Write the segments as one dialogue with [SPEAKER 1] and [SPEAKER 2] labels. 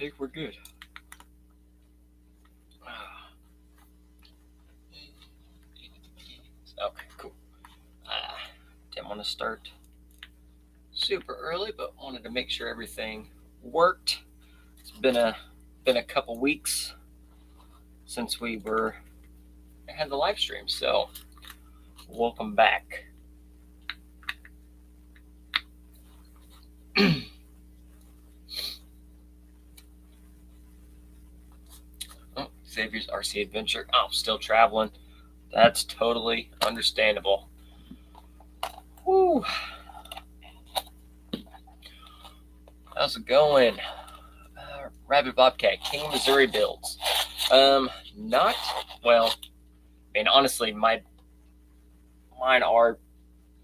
[SPEAKER 1] think we're good. Okay, cool. Didn't want to start super early, but wanted to make sure everything worked. It's been a couple weeks since we had the live stream, so welcome back. Oh, Xavier's RC Adventure. Oh, still traveling. That's totally understandable. Woo. How's it going? Rabbit Bobcat, King, Missouri builds. Not well. I mean, honestly, mine are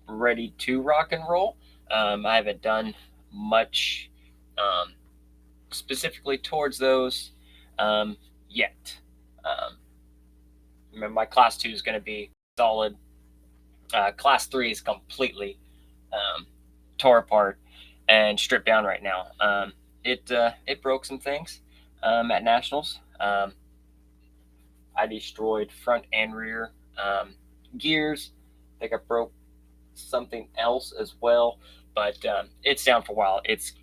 [SPEAKER 1] ready to rock and roll. I haven't done much specifically towards those yet. My class 2 is going to be solid. Class 3 is completely tore apart and stripped down right now. It broke some things at nationals. I destroyed front and rear gears. I think I broke something else as well, but it's down for a while. It's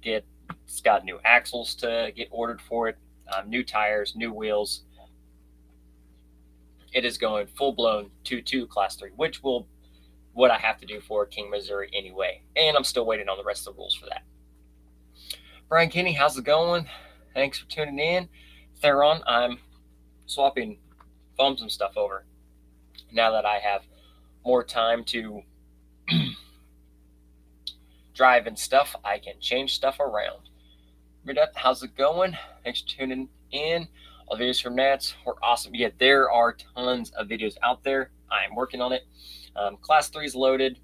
[SPEAKER 1] got new axles to get ordered for it, new tires, new wheels. It is going full-blown 2-2 Class 3, which will what I have to do for King, Missouri anyway, and I'm still waiting on the rest of the rules for that. Brian Kinney, how's it going? Thanks for tuning in. Theron, I'm swapping foams and stuff over now that I have more time to drive and stuff. I can change stuff around. Redep, how's it going? Thanks for tuning in. All the videos from Nats were awesome. Yeah, there are tons of videos out there. I am working on it. Class 3 is loaded.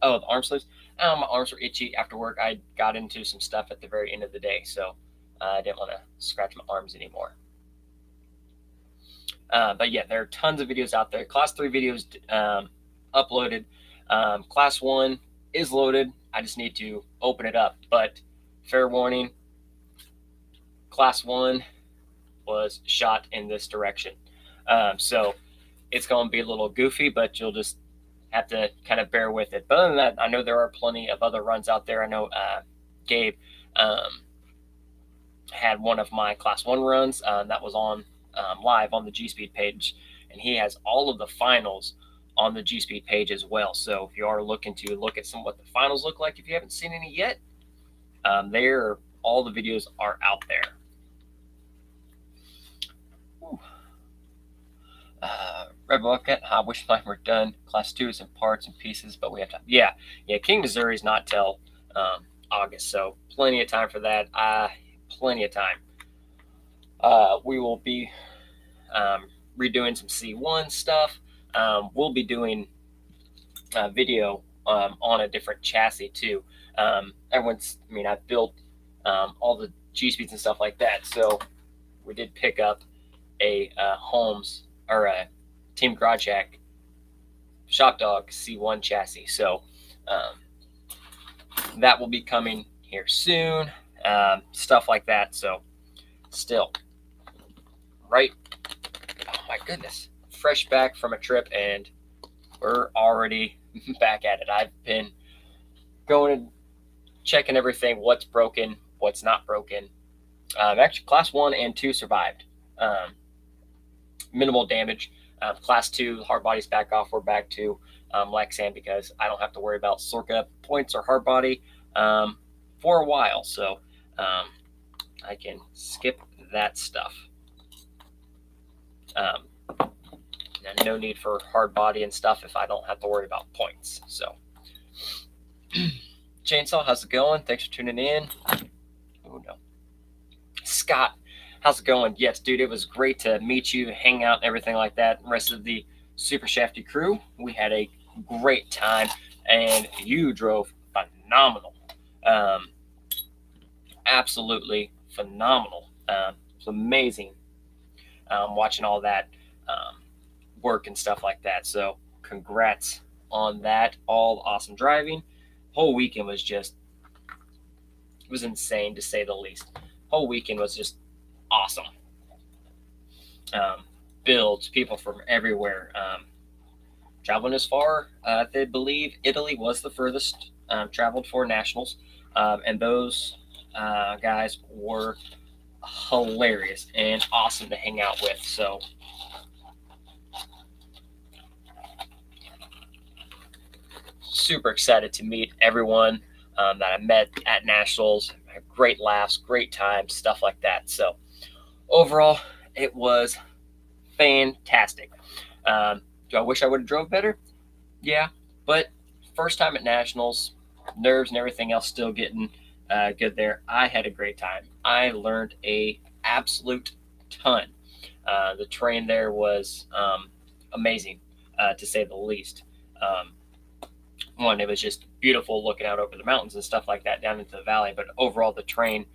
[SPEAKER 1] Oh, the arm sleeves. My arms were itchy after work. I got into some stuff at the very end of the day, so I didn't want to scratch my arms anymore. But yeah, there are tons of videos out there. Class 3 videos uploaded. Class 1 is loaded. I just need to open it up. But fair warning, Class 1 was shot in this direction. So it's going to be a little goofy, but you'll just have to kind of bear with it. But other than that, I know there are plenty of other runs out there. I know Gabe had one of my Class 1 runs that was on live on the G-Speed page, and he has all of the finals on the G-Speed page as well. So if you are looking to look at what the finals look like, if you haven't seen any yet, all the videos are out there. Red Bucket, I wish mine were done. Class 2 is in parts and pieces, but we have time. Yeah, King, Missouri is not till August, so plenty of time for that. Plenty of time. We will be redoing some C1 stuff. We'll be doing video on a different chassis too. I've built all the G-Speeds and stuff like that, so we did pick up a Holmes or a Team Garage Hack Shop Dog C1 chassis. So that will be coming here soon. Stuff like that. So still, right? Oh my goodness. Fresh back from a trip and we're already back at it. I've been going and checking everything, what's broken, what's not broken. Actually, Class 1 and 2 survived. Minimal damage. Class 2, hard body's back off. We're back to Lexan because I don't have to worry about Sorka points or hard body for a while. So I can skip that stuff. And no need for hard body and stuff if I don't have to worry about points. So Chainsaw, how's it going? Thanks for tuning in. Oh no. Scott, how's it going? Yes, dude, it was great to meet you, hang out, and everything like that. The rest of the Super Shafty crew, we had a great time, and you drove phenomenal. Absolutely phenomenal. It was amazing watching all that work and stuff like that. So congrats on that. All awesome driving. Whole weekend was insane to say the least. whole weekend was just awesome. Builds, people from everywhere. Traveling as far, they believe Italy was the furthest traveled for nationals, and those guys were hilarious and awesome to hang out with. So super excited to meet everyone that I met at nationals. Had great laughs, great times, stuff like that. So overall, it was fantastic. Do I wish I would have drove better? Yeah, but first time at nationals, nerves and everything else still getting good there. I had a great time. I learned a absolute ton. The train there was amazing, to say the least. One, it was just beautiful looking out over the mountains and stuff like that down into the valley. But overall, the train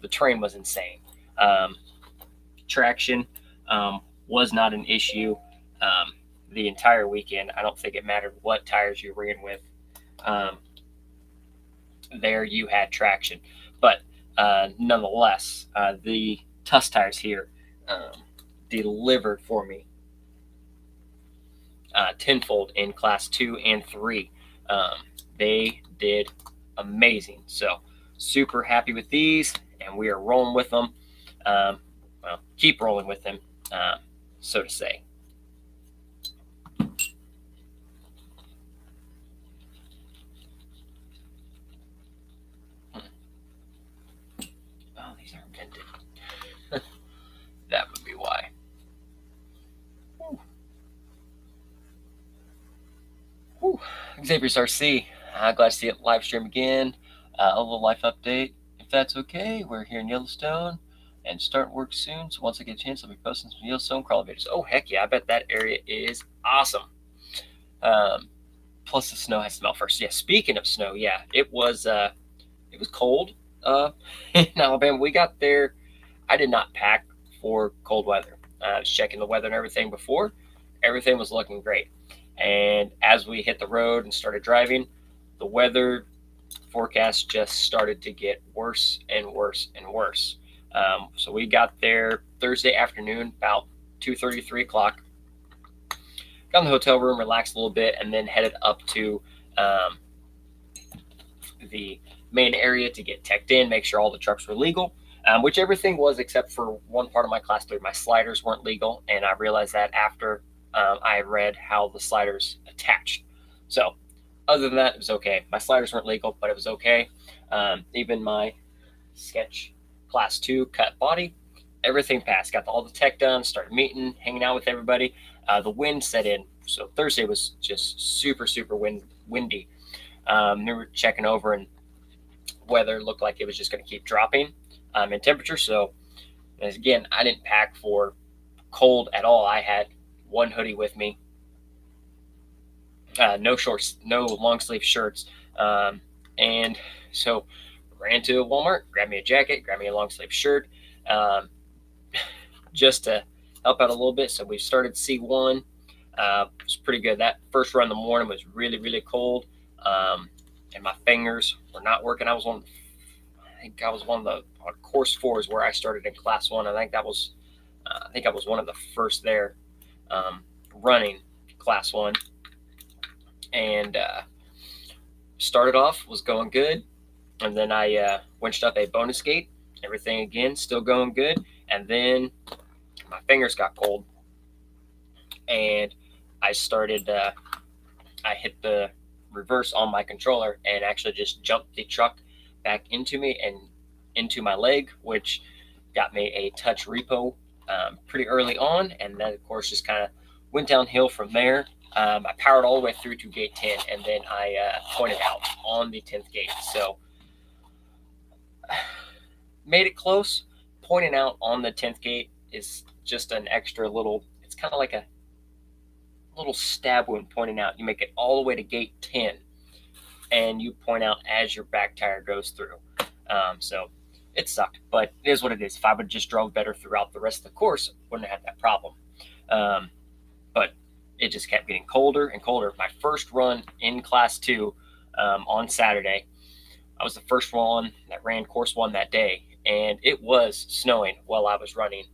[SPEAKER 1] was insane. Um, Traction was not an issue the entire weekend. I don't think it mattered what tires you ran with. Um, there you had traction, but nonetheless, the Tuss tires here delivered for me tenfold in class 2 and 3. They did amazing. So super happy with these, and we are rolling with them. Well, keep rolling with them, so to say. Oh, these aren't vented. That would be why. Whew. Xavier's RC. Glad to see it live stream again. A little life update, if that's okay. We're here in Yellowstone and start work soon. So once I get a chance, I'll be posting some Yellowstone crawl videos. Oh heck yeah! I bet that area is awesome. Plus the snow has to melt first. Yeah. Speaking of snow, yeah, it was cold in Alabama. We got there. I did not pack for cold weather. I was checking the weather and everything before. Everything was looking great. And as we hit the road and started driving, the weather forecast just started to get worse and worse and worse. So we got there Thursday afternoon, about 2:30, 3 o'clock. Got in the hotel room, relaxed a little bit, and then headed up to the main area to get teched in, make sure all the trucks were legal, which everything was except for one part of my class 3. My sliders weren't legal, and I realized that after I read how the sliders attached. So other than that, it was okay. My sliders weren't legal, but it was okay. Even my sketch class 2 cut body, everything passed. Got all the tech done, started meeting, hanging out with everybody. The wind set in, so Thursday was just super, super windy. We were checking over, and weather looked like it was just going to keep dropping in temperature. So, again, I didn't pack for cold at all. I had one hoodie with me, no shorts, no long sleeve shirts, and so ran to Walmart, grabbed me a jacket, grabbed me a long sleeve shirt, just to help out a little bit. So we started C1. It was pretty good. That first run in the morning was really, really cold, and my fingers were not working. I think I was one of the on course 4 is where I started in class 1. I think I was one of the first there running class 1, and started off, was going good, and then I winched up a bonus gate. Everything again still going good, and then my fingers got cold, and I started. I hit the reverse on my controller and actually just jumped the truck back into me and into my leg, which got me a touch repo pretty early on, and then of course just kind of went downhill from there. I powered all the way through to gate 10, and then I pointed out on the 10th gate. So made it close. Pointing out on the 10th gate is just an extra little, it's kind of like a little stab wound pointing out. You make it all the way to gate 10, and you point out as your back tire goes through. So it sucked, but it is what it is. If I would just drove better throughout the rest of the course, wouldn't have had that problem. But it just kept getting colder and colder. My first run in class 2 on Saturday, I was the first one that ran course 1 that day, and it was snowing while I was running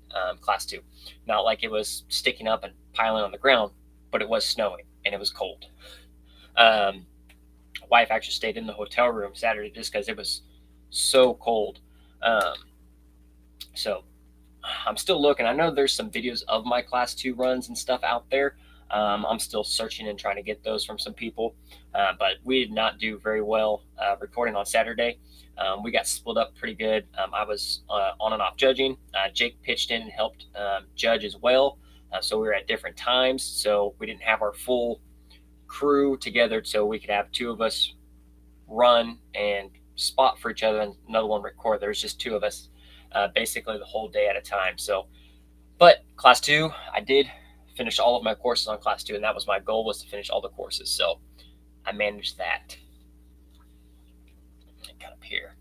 [SPEAKER 1] class 2. Not like it was sticking up and piling on the ground, but it was snowing and it was cold. Wife actually stayed in the hotel room Saturday just because it was so cold. Um, so I'm still looking. I know there's some videos of my class 2 runs and stuff out there. I'm still searching and trying to get those from some people, but we did not do very well recording on Saturday. We got split up pretty good. I was on and off judging. Jake pitched in and helped judge as well. So we were at different times. So we didn't have our full crew together so we could have two of us run and spot for each other and another one record. There was just two of us basically the whole day at a time. So, but class 2, I did finish all of my courses on class 2, and that was my goal, was to finish all the courses. So I managed that. Got up here.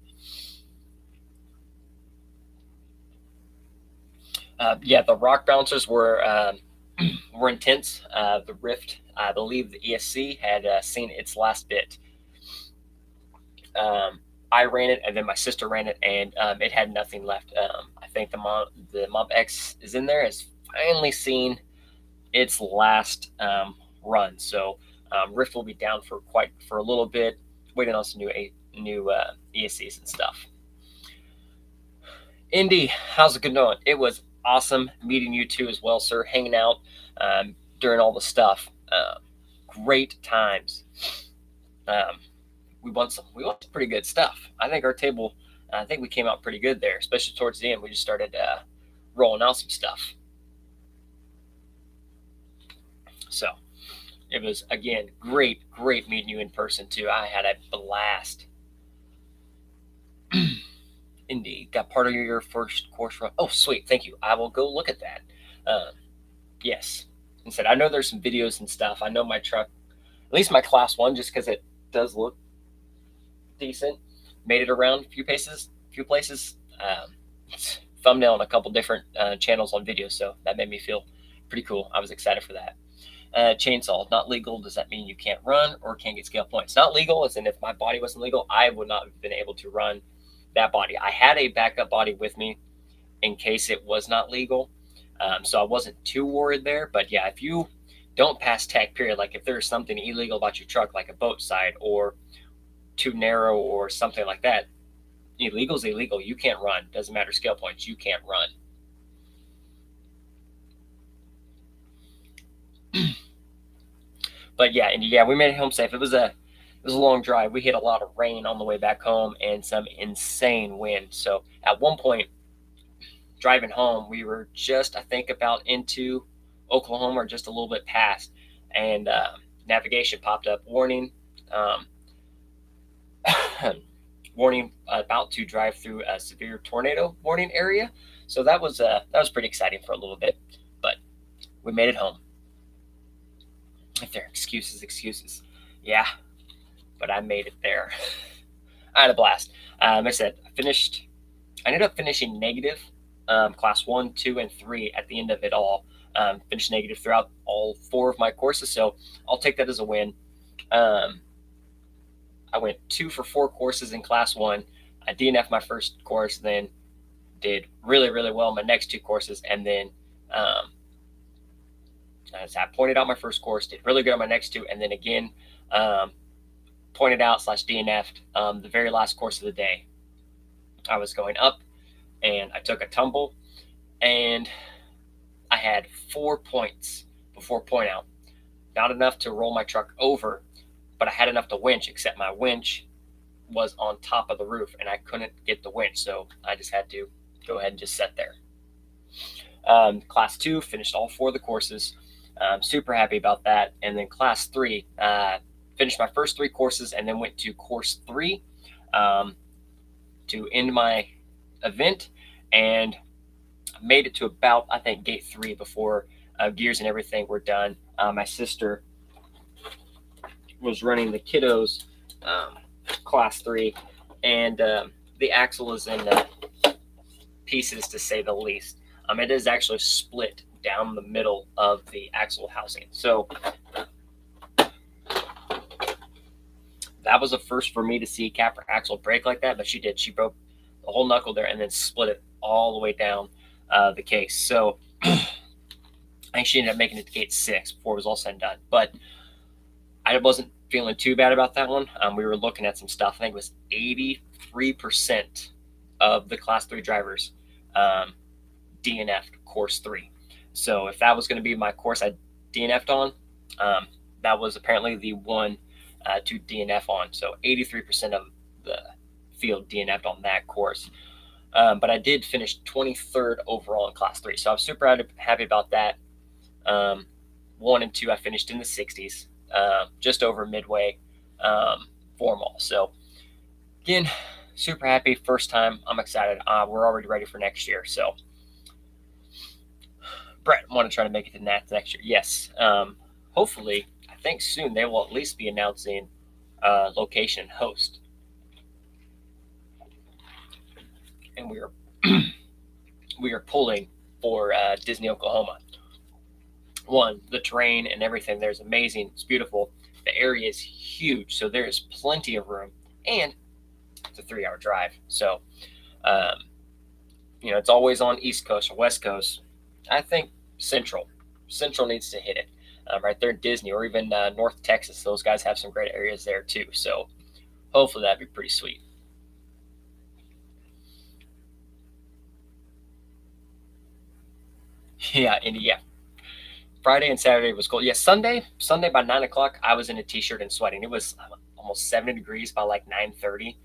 [SPEAKER 1] Yeah, the rock bouncers were intense. The Rift, I believe the ESC had seen its last bit. I ran it, and then my sister ran it, and it had nothing left. I think the Mob X is in there, has finally seen its last run. So Rift will be down for a little bit, waiting on some new ESCs and stuff. Indy, how's it going? It was awesome meeting you too as well, sir. Hanging out during all the stuff. Great times. We won some pretty good stuff. I think our table, I think we came out pretty good there, especially towards the end. We just started rolling out some stuff. So it was, again, great meeting you in person too. I had a blast. Indeed, got part of your first course run. Oh, sweet, thank you. I will go look at that. Yes, and said I know there's some videos and stuff. I know my truck, at least my class 1, just because it does look decent. Made it around a few places. Thumbnail on a couple different channels on video, so that made me feel pretty cool. I was excited for that. Chainsaw, not legal. Does that mean you can't run or can't get scale points? Not legal, as in if my body wasn't legal, I would not have been able to run that body. I had a backup body with me in case it was not legal, so I wasn't too worried there. But yeah, if you don't pass tech, period, like if there's something illegal about your truck, like a boat side or too narrow or something like that, illegal is illegal. You can't run. Doesn't matter scale points. You can't run. But yeah, and yeah, we made it home safe. It was a long drive. We hit a lot of rain on the way back home and some insane wind. So at one point, driving home, we were just, I think, about into Oklahoma or just a little bit past, and navigation popped up warning. Warning about to drive through a severe tornado warning area. So that was pretty exciting for a little bit, but we made it home. If there are excuses, yeah, but I made it there. I had a blast. I said I ended up finishing negative class 1, 2, and 3 at the end of it all. Finished negative throughout all 4 of my courses, so I'll take that as a win. I went 2 for 4 courses in class 1. I DNF'd my first course, then did really well in my next 2 courses, and then as I pointed out my first course, did really good on my next 2, and then again pointed out / DNF'd the very last course of the day. I was going up, and I took a tumble, and I had 4 points before point out. Not enough to roll my truck over, but I had enough to winch, except my winch was on top of the roof, and I couldn't get the winch, so I just had to go ahead and just sit there. Class 2, finished all 4 of the courses. Super happy about that. And then class 3, finished my first 3 courses and then went to course 3 to end my event, and made it to about, I think, gate 3 before gears and everything were done. My sister was running the kiddos class 3, and the axle is in pieces, to say the least. It is actually split down the middle of the axle housing. So that was a first for me to see Capra axle break like that, but she did. She broke the whole knuckle there, and then split it all the way down the case. So I actually ended up making it to gate 6 before it was all said and done. But I wasn't feeling too bad about that one. We were looking at some stuff. I think it was 83% of the Class 3 drivers DNF'd course 3. So if that was going to be my course I DNF'd on, that was apparently the one to DNF on. So 83% of the field DNF'd on that course. But I did finish 23rd overall in Class 3. So I was super happy about that. 1 and 2, I finished in the 60s, just over midway for them all. So again, super happy. First time. I'm excited. We're already ready for next year. So Brett, I want to try to make it to Nats next year. Yes. Hopefully, I think soon they will at least be announcing location and host. And we are pulling for Disney Oklahoma. One, the terrain and everything there's amazing. It's beautiful. The area is huge, so there is plenty of room, and it's a 3-hour drive. So, it's always on East Coast or West Coast. I think Central needs to hit it right there in Disney, or even North Texas. Those guys have some great areas there too. So, hopefully that'd be pretty sweet. Yeah, Friday and Saturday was cold. Yeah, Sunday by 9 o'clock, I was in a t-shirt and sweating. It was almost 70 degrees by like 9:30.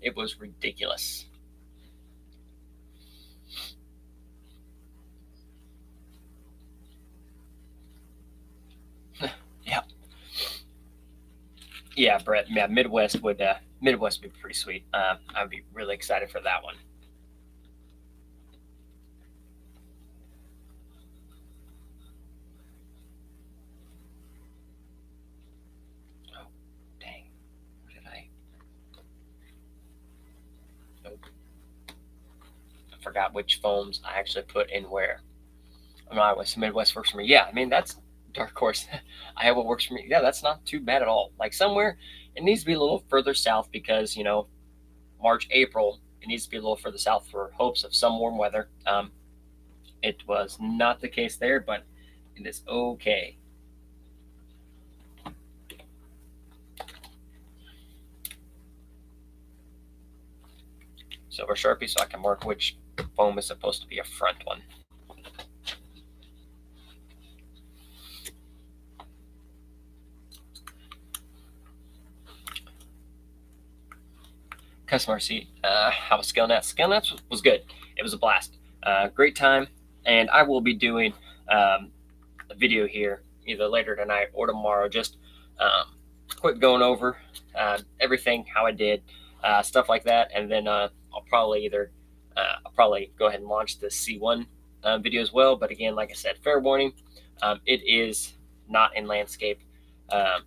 [SPEAKER 1] It was ridiculous. Yeah, yeah, Brett. Yeah, Midwest would be pretty sweet. I would be really excited for that one. Oh, dang! Where did I? Nope. I forgot which foams I actually put in where. I'm not West Midwest works for me. Yeah, I mean that's dark horse. Iowa works for me. Yeah, that's not too bad at all. Like somewhere, it needs to be a little further south because March, April, it needs to be a little further south for hopes of some warm weather. It was not the case there, but it is okay. Silver Sharpie so I can mark which foam is supposed to be a front one. Customer seat. How was Skill Nets? Skill Nets was good. It was a blast. Great time. And I will be doing a video here either later tonight or tomorrow, just quick going over everything, how I did, stuff like that. And then I'll probably go ahead and launch the C1 video as well. But again, like I said, fair warning, it is not in landscape. Like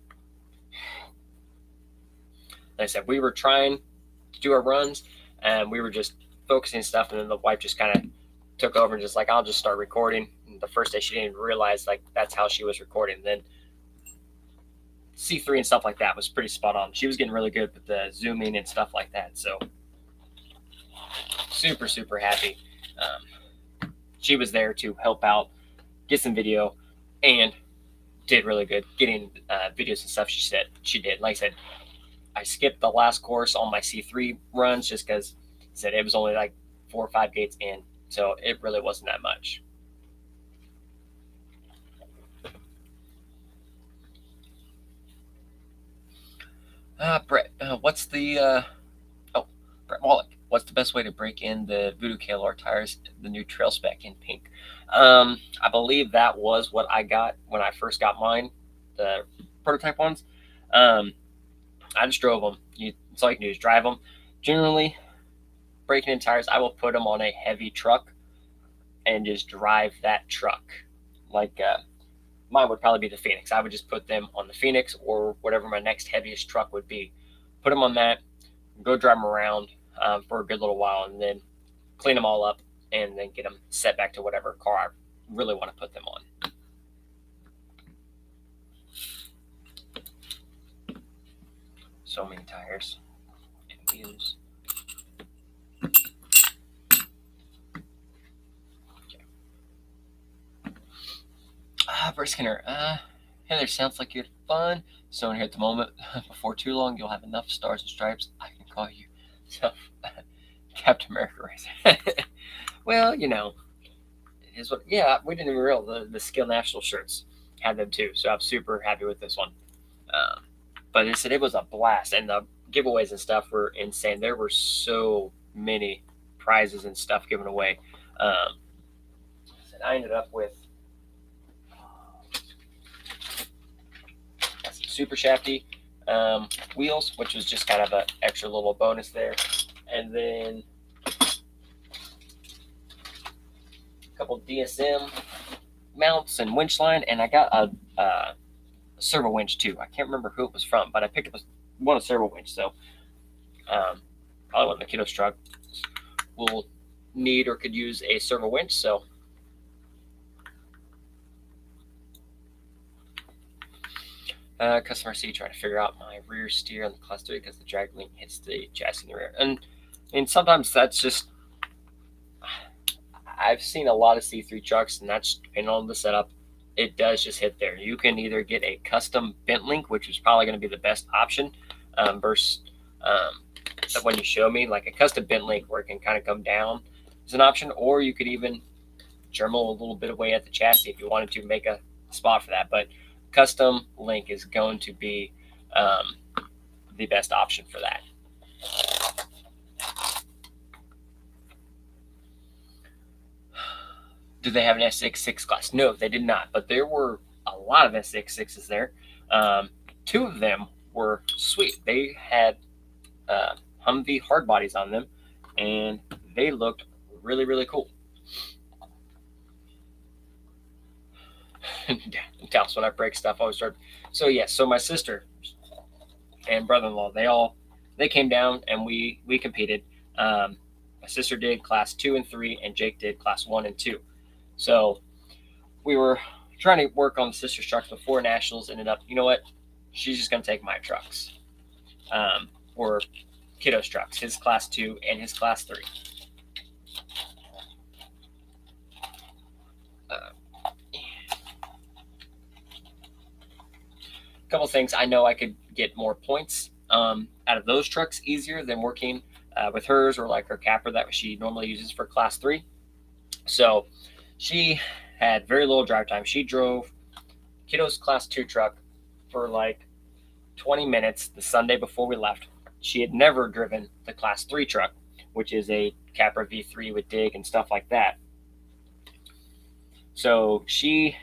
[SPEAKER 1] I said, we were trying to do our runs and we were just focusing stuff, and then the wife just kind of took over and just like, I'll just start recording. And the first day she didn't realize like that's how she was recording. And then C3 and stuff like that was pretty spot on. She was getting really good with the zooming and stuff like that. So super happy. She was there to help out, get some video, and did really good getting videos and stuff. She did. Like I said, I skipped the last course on my C3 runs just because said it was only like 4 or 5 gates in, so it really wasn't that much. Brett, what's the Brett Wallach? What's the best way to break in the Voodoo KLR tires, the new trail spec in pink? I believe that was what I got when I first got mine, the prototype ones. I just drove them. It's all you can do is drive them. Generally, breaking in tires, I will put them on a heavy truck and just drive that truck. Like mine would probably be the Phoenix. I would just put them on the Phoenix or whatever my next heaviest truck would be. Put them on that, go drive them around for a good little while, and then clean them all up, and then get them set back to whatever car I really want to put them on. So many tires and wheels. First Skinner, hey there, sounds like you had fun. So here at the moment, before too long, you'll have enough stars and stripes. I can call you so, Captain America right there. Well, is what. Yeah, we didn't even realize the Skill National shirts had them too. So I'm super happy with this one. Um, but they said it was a blast, and the giveaways and stuff were insane. There were so many prizes and stuff given away. I ended up with some super shafty wheels, which was just kind of an extra little bonus there, and then a couple DSM mounts and winch line, and I got a servo winch too. I can't remember who it was from, but I picked up one servo winch. So probably one of the kiddos' truck will need or could use a servo winch. So customer C trying to figure out my rear steer on the class 3 because the drag link hits the chassis in the rear. And sometimes that's just, I've seen a lot of C3 trucks, and that's depending on the setup, it does just hit there. You can either get a custom bent link, which is probably going to be the best option, versus when you show me, like a custom bent link where it can kind of come down is an option, or you could even Dremel a little bit away at the chassis if you wanted to make a spot for that. But custom link is going to be the best option for that. Did they have an SX6 class? No, they did not. But there were a lot of SX6s there. 2 of them were sweet. They had Humvee hard bodies on them, and they looked really, really cool. Dallas, when I break stuff, I always start. So yes, so my sister and brother-in-law, they came down and we competed. My sister did class 2 and 3, and Jake did class 1 and 2. So we were trying to work on the sister's trucks before nationals. Ended up, you know what? She's just gonna take my trucks, or kiddo's trucks, his class 2 and his class 3. Couple things I know I could get more points out of those trucks easier than working with hers or like her capper that she normally uses for class 3. So she had very little drive time. She drove kiddo's class 2 truck for like 20 minutes the Sunday before we left. She had never driven the class 3 truck, which is a capper V3 with dig and stuff like that. So she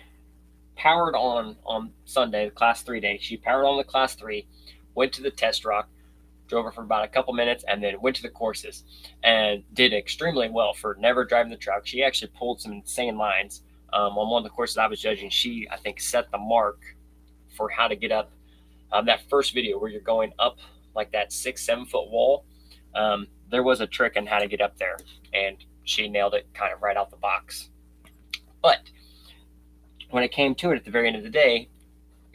[SPEAKER 1] powered on Sunday, the class 3 day. She powered on the class 3, went to the test rock, drove her for about a couple minutes, and then went to the courses and did extremely well for never driving the truck. She actually pulled some insane lines. On one of the courses I was judging, she, I think, set the mark for how to get up that first video where you're going up like that 6-7 foot wall. There was a trick on how to get up there, and she nailed it kind of right out the box. But when it came to it at the very end of the day,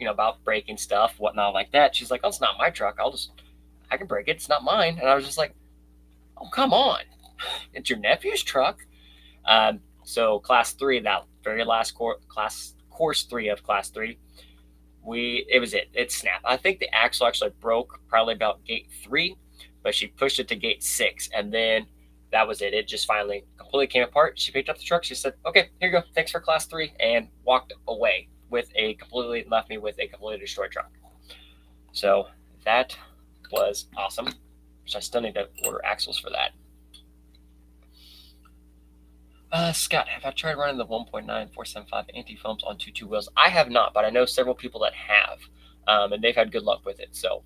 [SPEAKER 1] about breaking stuff, whatnot like that, she's like, oh, it's not my truck. I can break it. It's not mine. And I was just like, oh, come on. It's your nephew's truck. So class 3, that very last course 3 of class 3, it snapped. I think the axle actually broke probably about gate 3, but she pushed it to gate 6, and then that was it. It just finally completely came apart. She picked up the truck. She said, okay, here you go. Thanks for class 3, and walked away left me with a completely destroyed truck. So that was awesome, which I still need to order axles for that. Scott, have I tried running the 1.9 475 anti-foams on 2.2 wheels? I have not, but I know several people that have, and they've had good luck with it. So,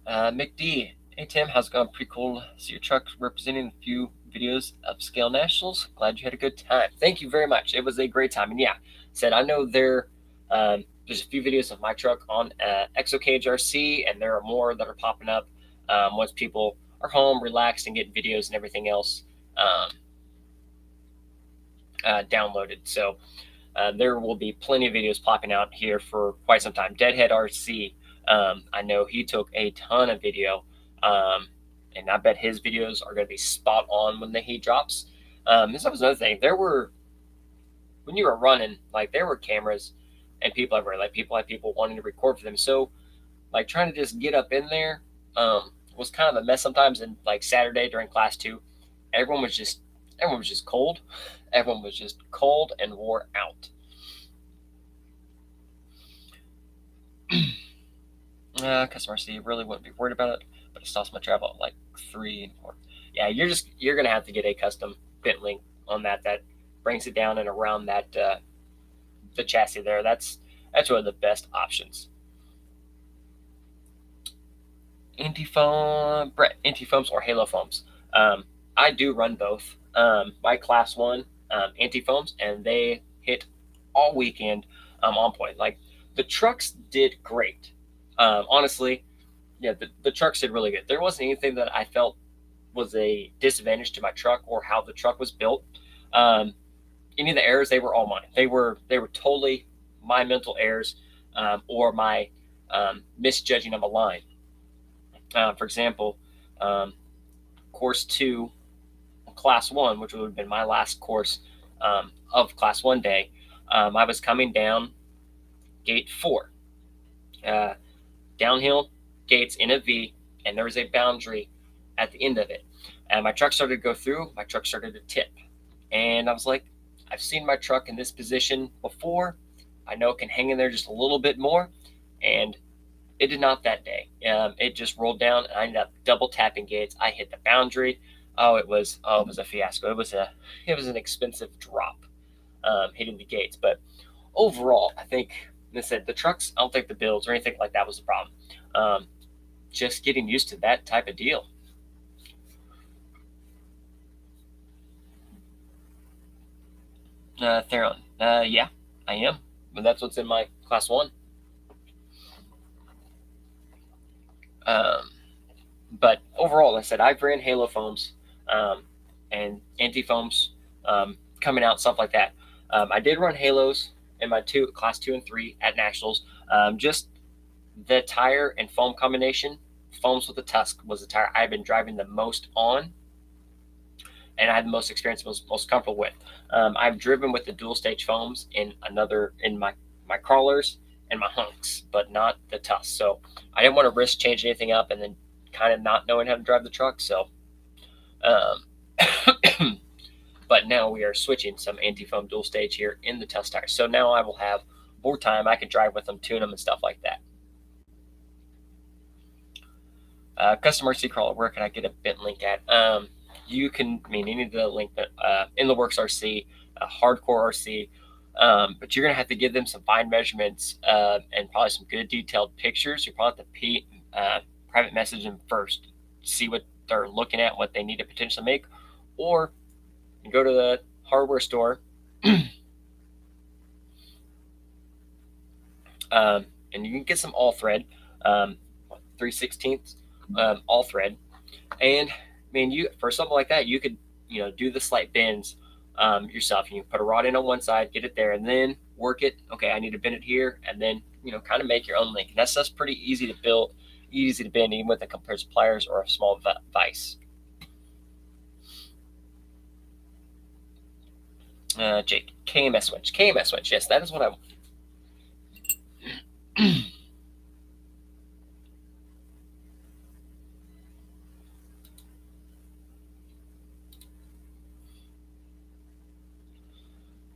[SPEAKER 1] McD, hey Tim, how's it going? Pretty cool to see your truck representing a few videos of Scale Nationals. Glad you had a good time. Thank you very much. It was a great time. And yeah, said I know there's a few videos of my truck on ExoCage RC, and there are more that are popping up once people are home, relaxed, and getting videos and everything else downloaded. So there will be plenty of videos popping out here for quite some time. Deadhead RC, I know he took a ton of video, and I bet his videos are going to be spot on when the heat drops. This was another thing. There were when you were running, like there were cameras and people everywhere. Like people had people wanting to record for them. So like trying to just get up in there was kind of a mess sometimes. And like Saturday during class 2, everyone was just cold. Everyone was just cold and wore out. Customer C really wouldn't be worried about it, but it stops my travel at like 3 and 4. Yeah, you're gonna have to get a custom bent link on that brings it down and around that the chassis there. That's one of the best options. Anti foams or halo foams. I do run both. My class 1 anti foams, and they hit all weekend on point. Like the trucks did great. Honestly, yeah, the trucks did really good. There wasn't anything that I felt was a disadvantage to my truck or how the truck was built. Um, any of the errors, they were all mine. They were totally my mental errors or my misjudging of a line. For example, um, course 2, class 1, which would have been my last course of class 1 day, I was coming down gate 4, uh, downhill gates in a V, and there was a boundary at the end of it. And my truck started to go through. My truck started to tip, and I was like, I've seen my truck in this position before. I know it can hang in there just a little bit more, and it did not that day. It just rolled down, and I ended up double tapping gates. I hit the boundary. It was a fiasco. It was an expensive drop hitting the gates. But overall, I think, like I said, the trucks. I don't think the builds or anything like that was the problem. Um, just getting used to that type of deal. Theron, yeah, I am. But that's what's in my class 1. Um, but overall, like I said, I've ran Halo foams and anti foams coming out, stuff like that. I did run Halos in my class 2 and 3 at nationals. Just the tire and foam combination, foams with the Tusk was the tire I've been driving the most on, and I had the most experience, most comfortable with. I've driven with the dual stage foams in my crawlers and my hunks, but not the Tusk. So I didn't want to risk changing anything up and then kind of not knowing how to drive the truck. So, but now we are switching some anti-foam dual stage here in the Tusk tires. So now I will have more time. I can drive with them, tune them, and stuff like that. Customer C crawler, where can I get a bent link at? You can, I mean, any of the link that in the works RC, hardcore RC, but you're gonna have to give them some fine measurements and probably some good detailed pictures. You probably have to private message them first, see what they're looking at, what they need to potentially make, or you go to the hardware store and you can get some all thread, 3/16 all thread, and I mean, you for something like that, you could do the slight bends yourself. You can put a rod in on one side, get it there, and then work it. Okay, I need to bend it here, and then kind of make your own link. And that's pretty easy to build, easy to bend, even with a compressed pliers or a small vise. Jake, KMS switch. KMS switch. Yes, that is what I want.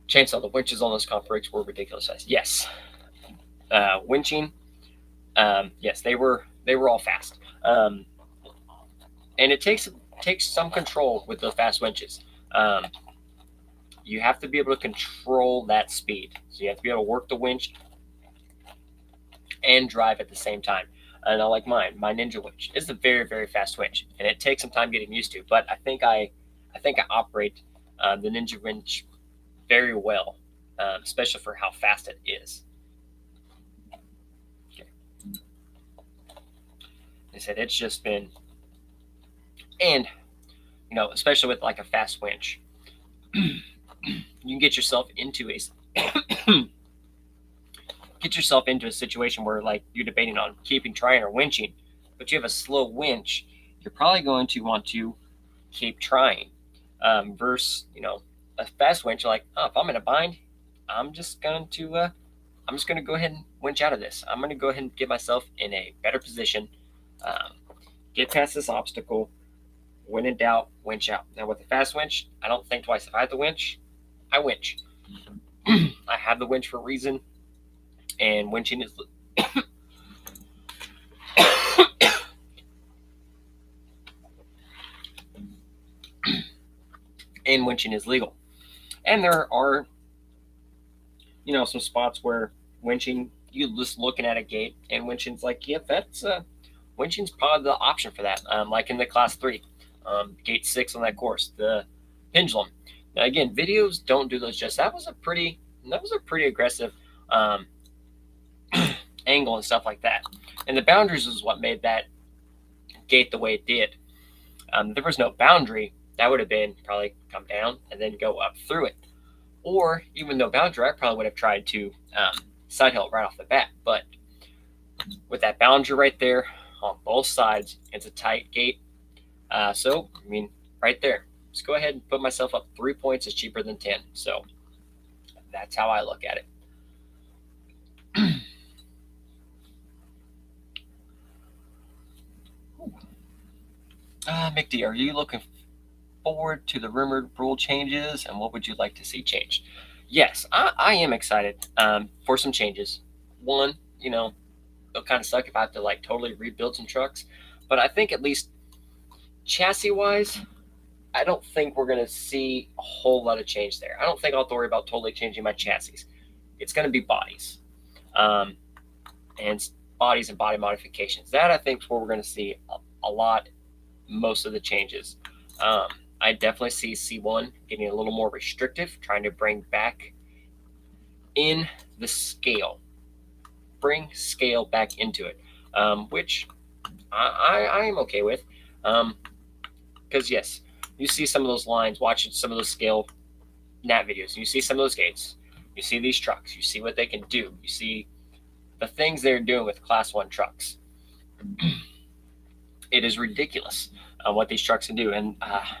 [SPEAKER 1] Chainsaw, the winches on those comp rigs were ridiculous size. Yes. Winching, yes, they were all fast. And it takes some control with those fast winches. You have to be able to control that speed. So you have to be able to work the winch and drive at the same time. And I like my Ninja winch is a very, very fast winch, and it takes some time getting used to. But I think I operate the Ninja winch very well, especially for how fast it is. Okay. I said it's just been, and especially with like a fast winch, you can get yourself into a situation where like you're debating on keeping trying or winching, but you have a slow winch, you're probably going to want to keep trying. Versus a fast winch, you're like, oh, if I'm in a bind, I'm just going to go ahead and winch out of this. I'm going to go ahead and get myself in a better position, get past this obstacle. When in doubt, winch out. Now with the fast winch, I don't think twice. If I have the winch, I winch. I have the winch for a reason, and winching is legal. And there are, some spots where winching, you just looking at a gate, and winching's like, yeah, winching's probably the option for that. Like in the class 3, gate 6 on that course, the pendulum. Now again, videos don't do those justice. That was a pretty aggressive um, angle and stuff like that. And the boundaries is what made that gate the way it did. There was no boundary, that would have been probably come down and then go up through it. Or even no boundary, I probably would have tried to side hill right off the bat. But with that boundary right there on both sides, it's a tight gate. So, I mean, right there. Let's go ahead and put myself up 3 points is cheaper than 10. So that's how I look at it. Mick D, are you looking forward to the rumored rule changes, and what would you like to see changed? Yes, I am excited for some changes. One, it'll kind of suck if I have to like totally rebuild some trucks, but I think at least chassis wise, I don't think we're going to see a whole lot of change there. I don't think I'll have to worry about totally changing my chassis. It's going to be bodies, and bodies and body modifications. That I think is where we're going to see a lot, most of the changes. I definitely see C1 getting a little more restrictive, trying to bring back in the scale, bring scale back into it, which I am okay with. Because yes, you see some of those lines, watching some of those scale nat videos, you see some of those gates, you see these trucks, you see what they can do, you see the things they're doing with class 1 trucks. It is ridiculous what these trucks can do. And I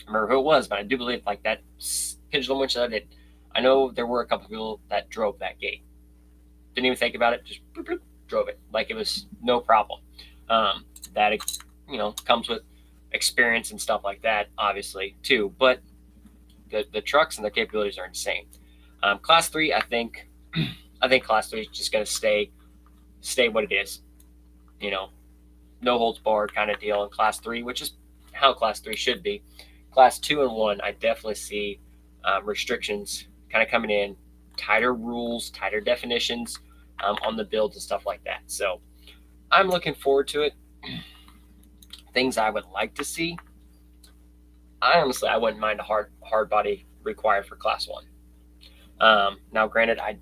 [SPEAKER 1] remember who it was, but I do believe like that pendulum winch that I did, I know there were a couple of people that drove that gate. Didn't even think about it, just bloop, bloop, drove it like it was no problem. That comes with experience and stuff like that, obviously too. But the trucks and the capabilities are insane. Class 3, I think Class 3 is just going to stay what it is. No holds barred kind of deal in Class 3, which is how Class 3 should be. Class 2 and 1, I definitely see restrictions kind of coming in, tighter rules, tighter definitions on the builds and stuff like that. So I'm looking forward to it. Things I would like to see. I wouldn't mind a hard body required for Class 1. Now, granted, I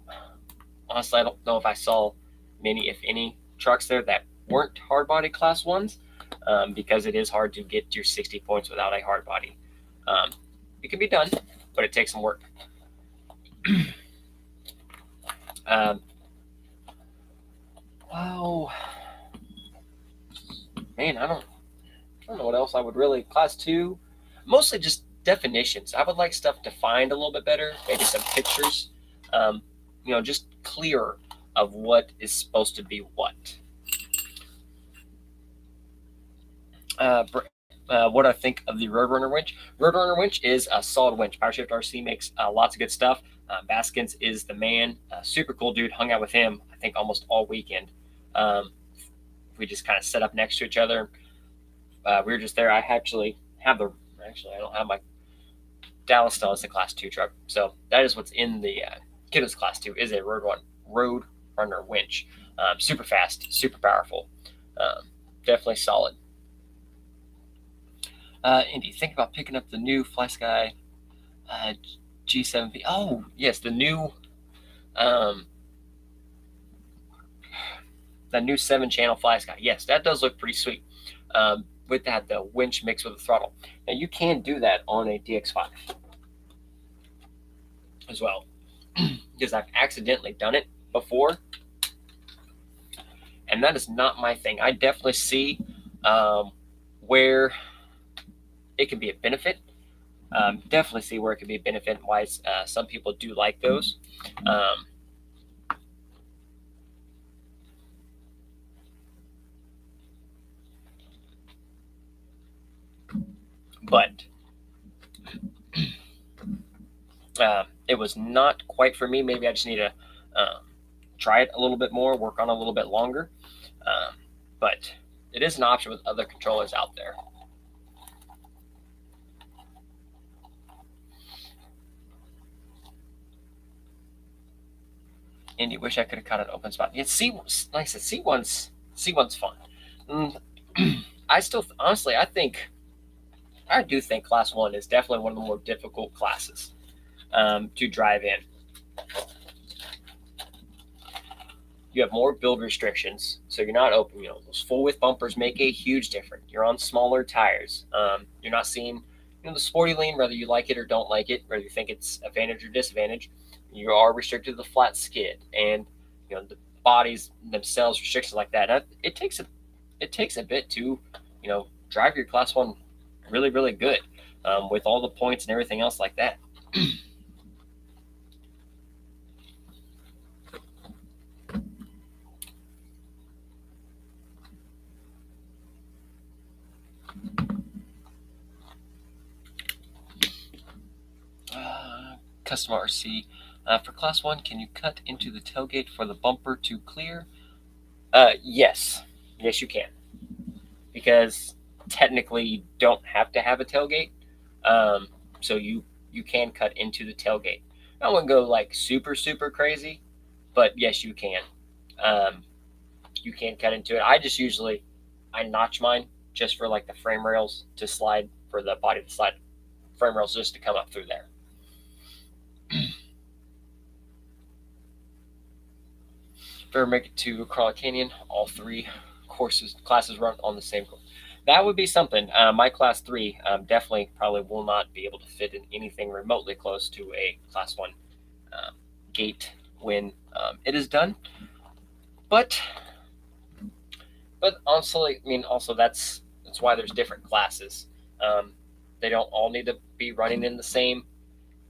[SPEAKER 1] don't know if I saw many, if any, trucks there that weren't hard body Class 1s, because it is hard to get your 60 points without a hard body. It can be done, but it takes some work. Wow, man, I don't know what else I would really. Class 2, mostly just definitions. I would like stuff defined a little bit better, maybe some pictures, just clearer of what is supposed to be what. What I think of the Roadrunner winch. Roadrunner winch is a solid winch. PowerShift RC makes lots of good stuff. Baskins is the man. Super cool dude. Hung out with him, I think, almost all weekend. We just kind of set up next to each other. We were just there. I actually I don't have my Dallas still is a Class 2 truck. So that is what's in the Kiddo's Class 2 is a Roadrunner winch. Super fast, super powerful. Definitely solid. Indy, think about picking up the new FlySky G7V. Oh, yes, the new 7-channel FlySky. Yes, that does look pretty sweet. With that, the winch mixed with the throttle. Now, you can do that on a DX5 as well, because I've accidentally done it before, and that is not my thing. I definitely see where it can be a benefit, Definitely see where it could be benefit wise. Some people do like those. Um, but it was not quite for me. Maybe I just need to try it a little bit more, work on it a little bit longer. But it is an option with other controllers out there. Indy, wish I could have caught an open spot. Yeah, like I said, C1's fun. Mm, I still honestly, I do think Class One is definitely one of the more difficult classes to drive in. You have more build restrictions, so you're not open. Those full width bumpers make a huge difference. You're on smaller tires. You're not seeing the sporty lean, whether you like it or don't like it, whether you think it's advantage or disadvantage. You are restricted to the flat skid, and the bodies themselves restrictions like that. It takes a bit to drive your Class One really really good with all the points and everything else like that. Custom RC. For Class 1, can you cut into the tailgate for the bumper to clear? Yes. Yes, you can. Because technically, you don't have to have a tailgate. So you can cut into the tailgate. I wouldn't go like super, super crazy, but yes, you can. Um, you can cut into it. I notch mine just for like the frame rails to slide, for the body to slide, frame rails just to come up through there. If I ever make it to Crawl Canyon, all three classes run on the same course. That would be something. My class three definitely probably will not be able to fit in anything remotely close to a class one um, gate when it is done. But honestly, I mean, also that's why there's different classes. Um, they don't all need to be running in the same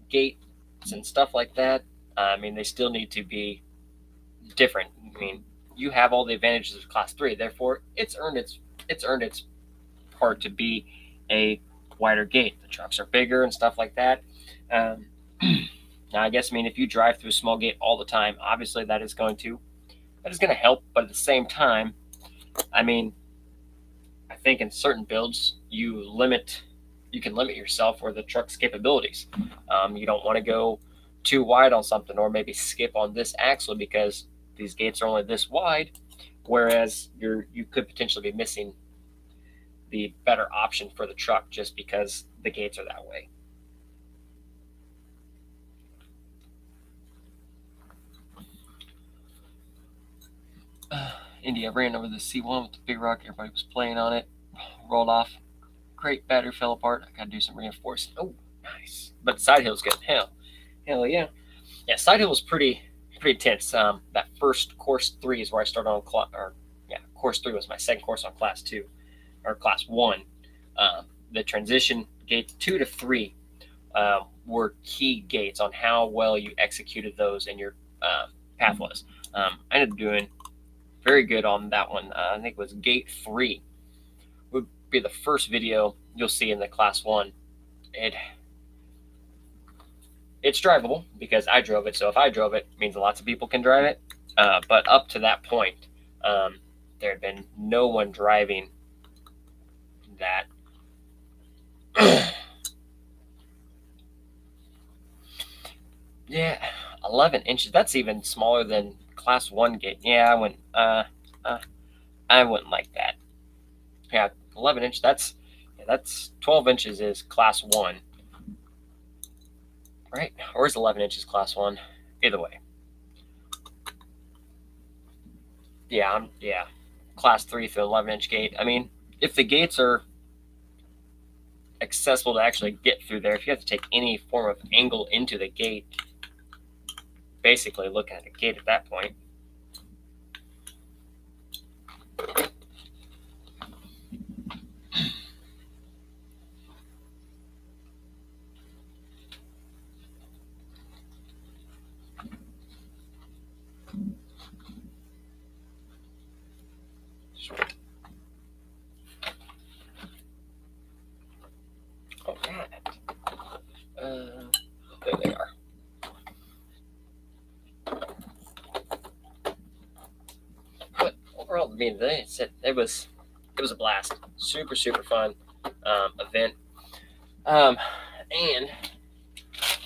[SPEAKER 1] gates and stuff like that. I mean, they still need to be different. I mean, you have all the advantages of class three, therefore it's earned its part to be a wider gate. The trucks are bigger and stuff like that. Um, now, I guess if you drive through a small gate all the time, obviously that is going to help. But at the same time, I mean, I think in certain builds you can limit yourself or the truck's capabilities. You don't want to go too wide on something, or maybe skip on this axle because these gates are only this wide, whereas you could potentially be missing the better option for the truck just because the gates are that way. India ran over the C1 with the big rock. Everybody was playing on it. Rolled off. Great battery fell apart. I gotta do some reinforcing. Oh, nice. But side hill's good. Hell yeah. Yeah, side hill was pretty intense. That first course three is where I started on course three was my second course on class two or class one. The transition gates two to three were key gates on how well you executed those in your pathways. I ended up doing very good on that one. I think it was gate three would be the first video you'll see in the class one. It it's drivable because I drove it. So if I drove it, it means lots of people can drive it. But up to that point, there had been no one driving that. Yeah, 11 inches. That's even smaller than class one gate. Yeah, I wouldn't like that. Yeah, 11 inch. That's 12 inches is class one, right? Or is 11 inches class one? Either way. Yeah. Class three through 11 inch gate. I mean, if the gates are accessible to actually get through there, if you have to take any form of angle into the gate, basically looking at a gate at that point. mean, it was a blast. Super fun event. And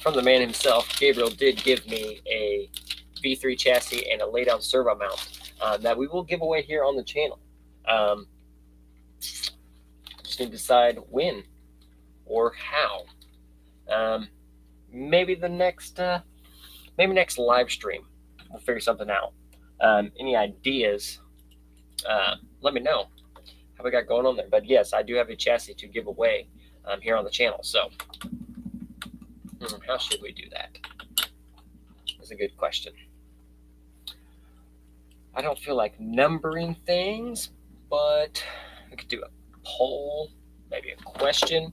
[SPEAKER 1] from the man himself, Gabriel did give me a V3 chassis and a laydown servo mount that we will give away here on the channel. Just need to decide when or how. Maybe next live stream, we'll figure something out. Any ideas? Let me know how we got going on there. But yes, I do have a chassis to give away here on the channel. So how should we do that? That's a good question. I don't feel like numbering things, but we could do a poll, maybe a question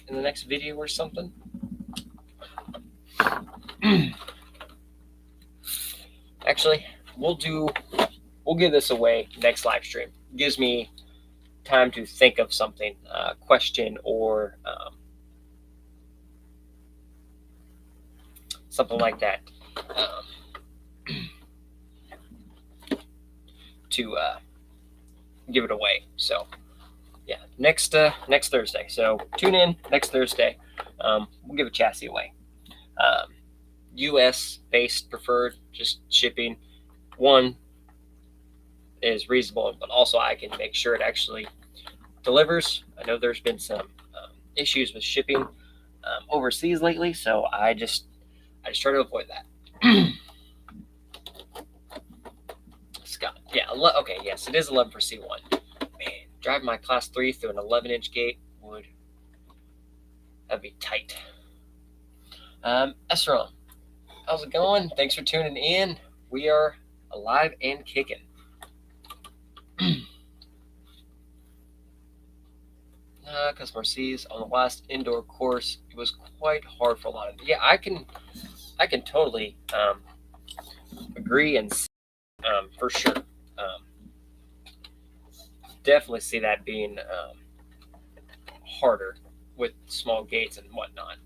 [SPEAKER 1] in the next video or something. Actually, we'll give this away next live stream. It gives me time to think of something, question or something like that, to give it away. So yeah, next Thursday. So tune in next Thursday. We'll give a chassis away. U.S. based preferred, just shipping. One is reasonable, but also I can make sure it actually delivers. I know there's been some issues with shipping overseas lately, so I just try to avoid that. Scott, yeah, okay, yes, it is 11 for C1. Man, driving my Class 3 through an 11-inch gate that'd be tight. Esron, how's it going? Thanks for tuning in. We are alive and kicking. Customer sees on the last indoor course, it was quite hard for a lot of them. Yeah, I can totally agree and for sure. Definitely see that being harder with small gates and whatnot.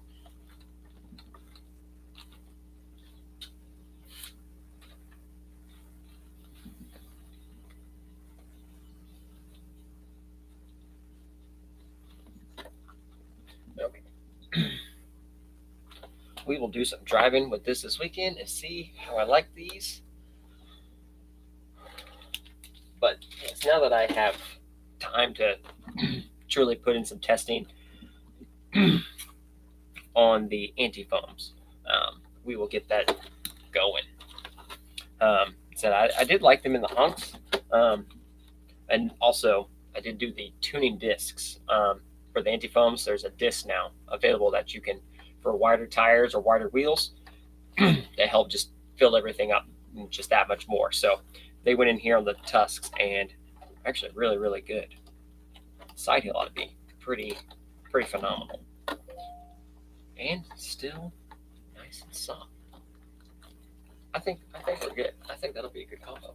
[SPEAKER 1] Okay. We will do some driving with this weekend and see how I like these. But yes, now that I have time to truly put in some testing on the anti-foams, we will get that going. So I did like them in the hunks, and also I did do the tuning discs for the anti-foams. There's a disc now available that you can, for wider tires or wider wheels, that help just fill everything up just that much more. So they went in here on the tusks and actually really good. Side hill ought to be pretty phenomenal, and still nice and soft. I think we're good. I think that'll be a good combo.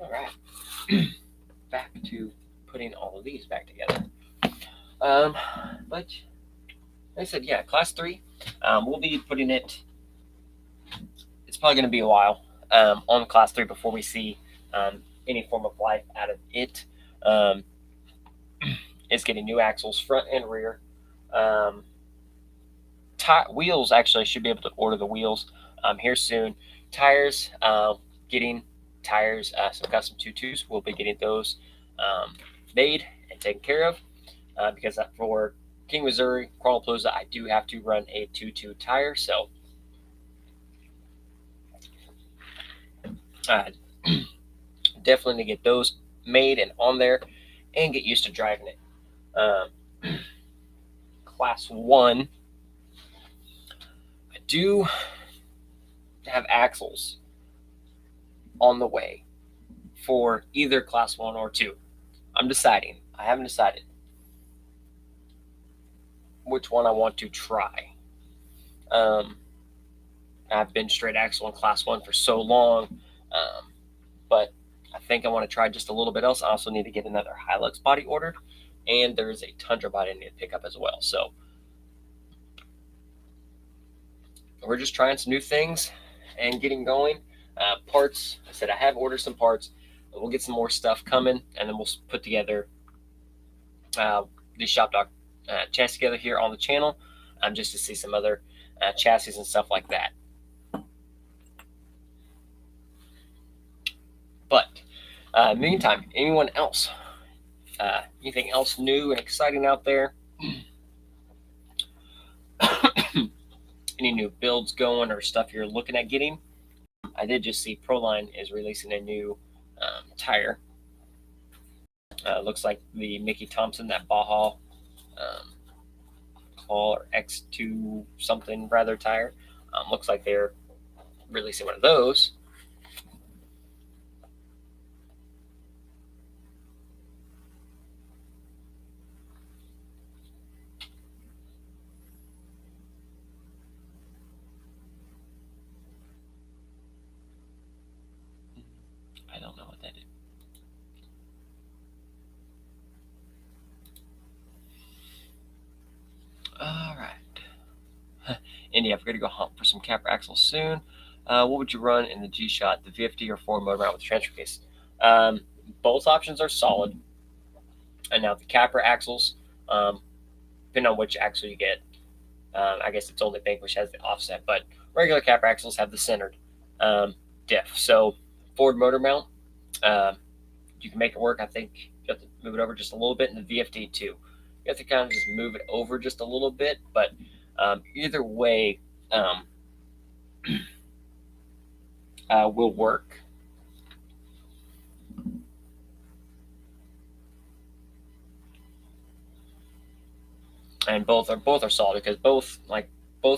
[SPEAKER 1] All right. Back to putting all of these back together. But like I said, yeah, Class 3. We'll be putting it. It's probably going to be a while on Class 3 before we see any form of life out of it. It's getting new axles, front and rear. Wheels, actually, should be able to order the wheels here soon. Tires, getting tires, some custom 2.2s. We'll be getting those made and taken care of because for King Missouri Chronoplazooza, I do have to run a 2.2 tire. So definitely to get those made and on there and get used to driving it. Class 1, I do have axles on the way for either Class 1 or 2. I'm deciding. I haven't decided which one I want to try. I've been straight axle in Class 1 for so long. But I think I want to try just a little bit else. I also need to get another Hilux body ordered, and there's a Tundra body I need to pick up as well. So we're just trying some new things and getting going. Parts, I said I have ordered some parts. We'll get some more stuff coming, and then we'll put together the Shop Doc chassis together here on the channel, just to see some other chassis and stuff like that. But meantime, anyone else? Anything else new and exciting out there? Any new builds going or stuff you're looking at getting? I did just see Proline is releasing a new tire. Looks like the Mickey Thompson, that Baja Claw or X2 something rather tire. Looks like they're releasing one of those. I don't know what that is. All right. Indy, I've got to go hunt for some capper axles soon. What would you run in the G-Shot, the VFD or Ford motor mount with the transfer case? Both options are solid. And now the capper axles, depending on which axle you get, I guess it's only Vanquish has the offset, but regular capper axles have the centered diff. So Ford motor mount, you can make it work. I think you have to move it over just a little bit, and the VFD too. You have to kind of just move it over just a little bit, but either way will work. And both are solid because both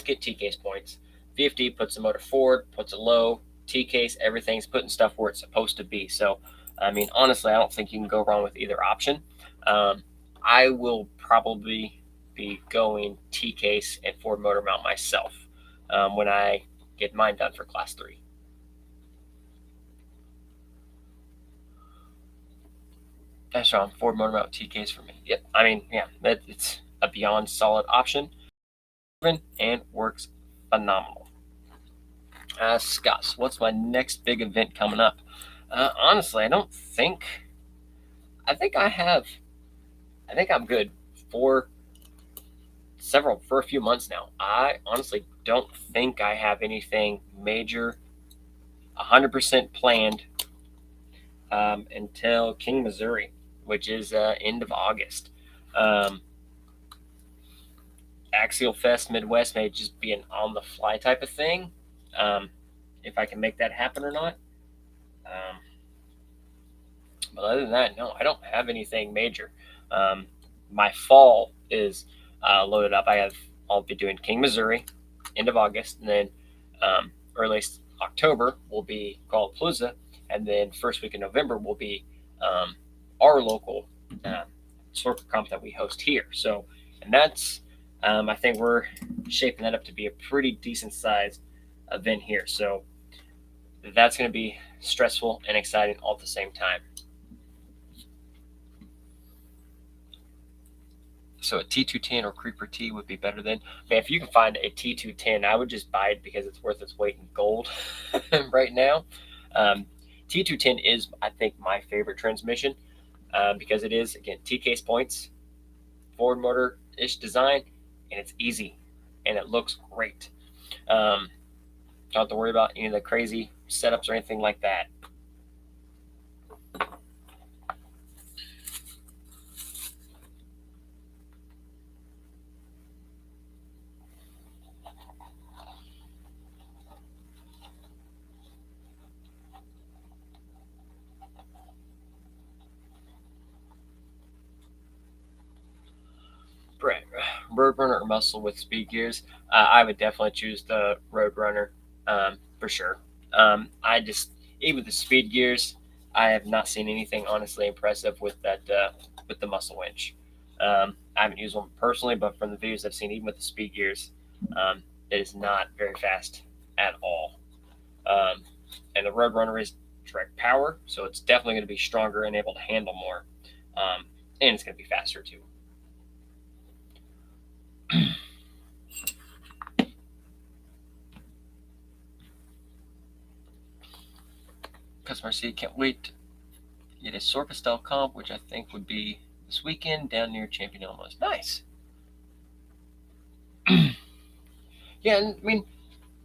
[SPEAKER 1] get T case points. VFD puts the motor forward, puts it low. T case, everything's putting stuff where it's supposed to be. So, I mean, honestly, I don't think you can go wrong with either option. I will probably be going T case and Ford motor mount myself when I get mine done for Class 3. That's wrong. Ford motor mount T case for me. Yep. I mean, yeah, it's a beyond solid option and works phenomenal. Scott, what's my next big event coming up? Honestly, I think I'm good for a few months now. I honestly don't think I have anything major 100% planned until King, Missouri, which is end of August. Axial Fest Midwest may just be an on the fly type of thing, if I can make that happen or not. But other than that, no, I don't have anything major. My fall is loaded up. I'll be doing King, Missouri, end of August, and then early October will be Guadalajara, and then first week in November will be our local soccer comp that we host here. So, and that's I think we're shaping that up to be a pretty decent sized event here. So that's going to be stressful and exciting all at the same time. So a T210 or Creeper T would be better than. Man, if you can find a T210, I would just buy it because it's worth its weight in gold right now. T210 is, I think, my favorite transmission because it is, again, T case points, Ford motor-ish design, and it's easy and it looks great. Don't have to worry about any of the crazy setups or anything like that. Roadrunner or muscle with speed gears? I would definitely choose the Roadrunner for sure. I just, even the speed gears, I have not seen anything honestly impressive with that with the muscle winch. I haven't used one personally, but from the videos I've seen, even with the speed gears, it is not very fast at all. And the Roadrunner is direct power, so it's definitely going to be stronger and able to handle more, and it's going to be faster too. Customer C can't wait to get a Sorpa style comp, which I think would be this weekend down near Champion, Illinois. Nice. Yeah, and I mean,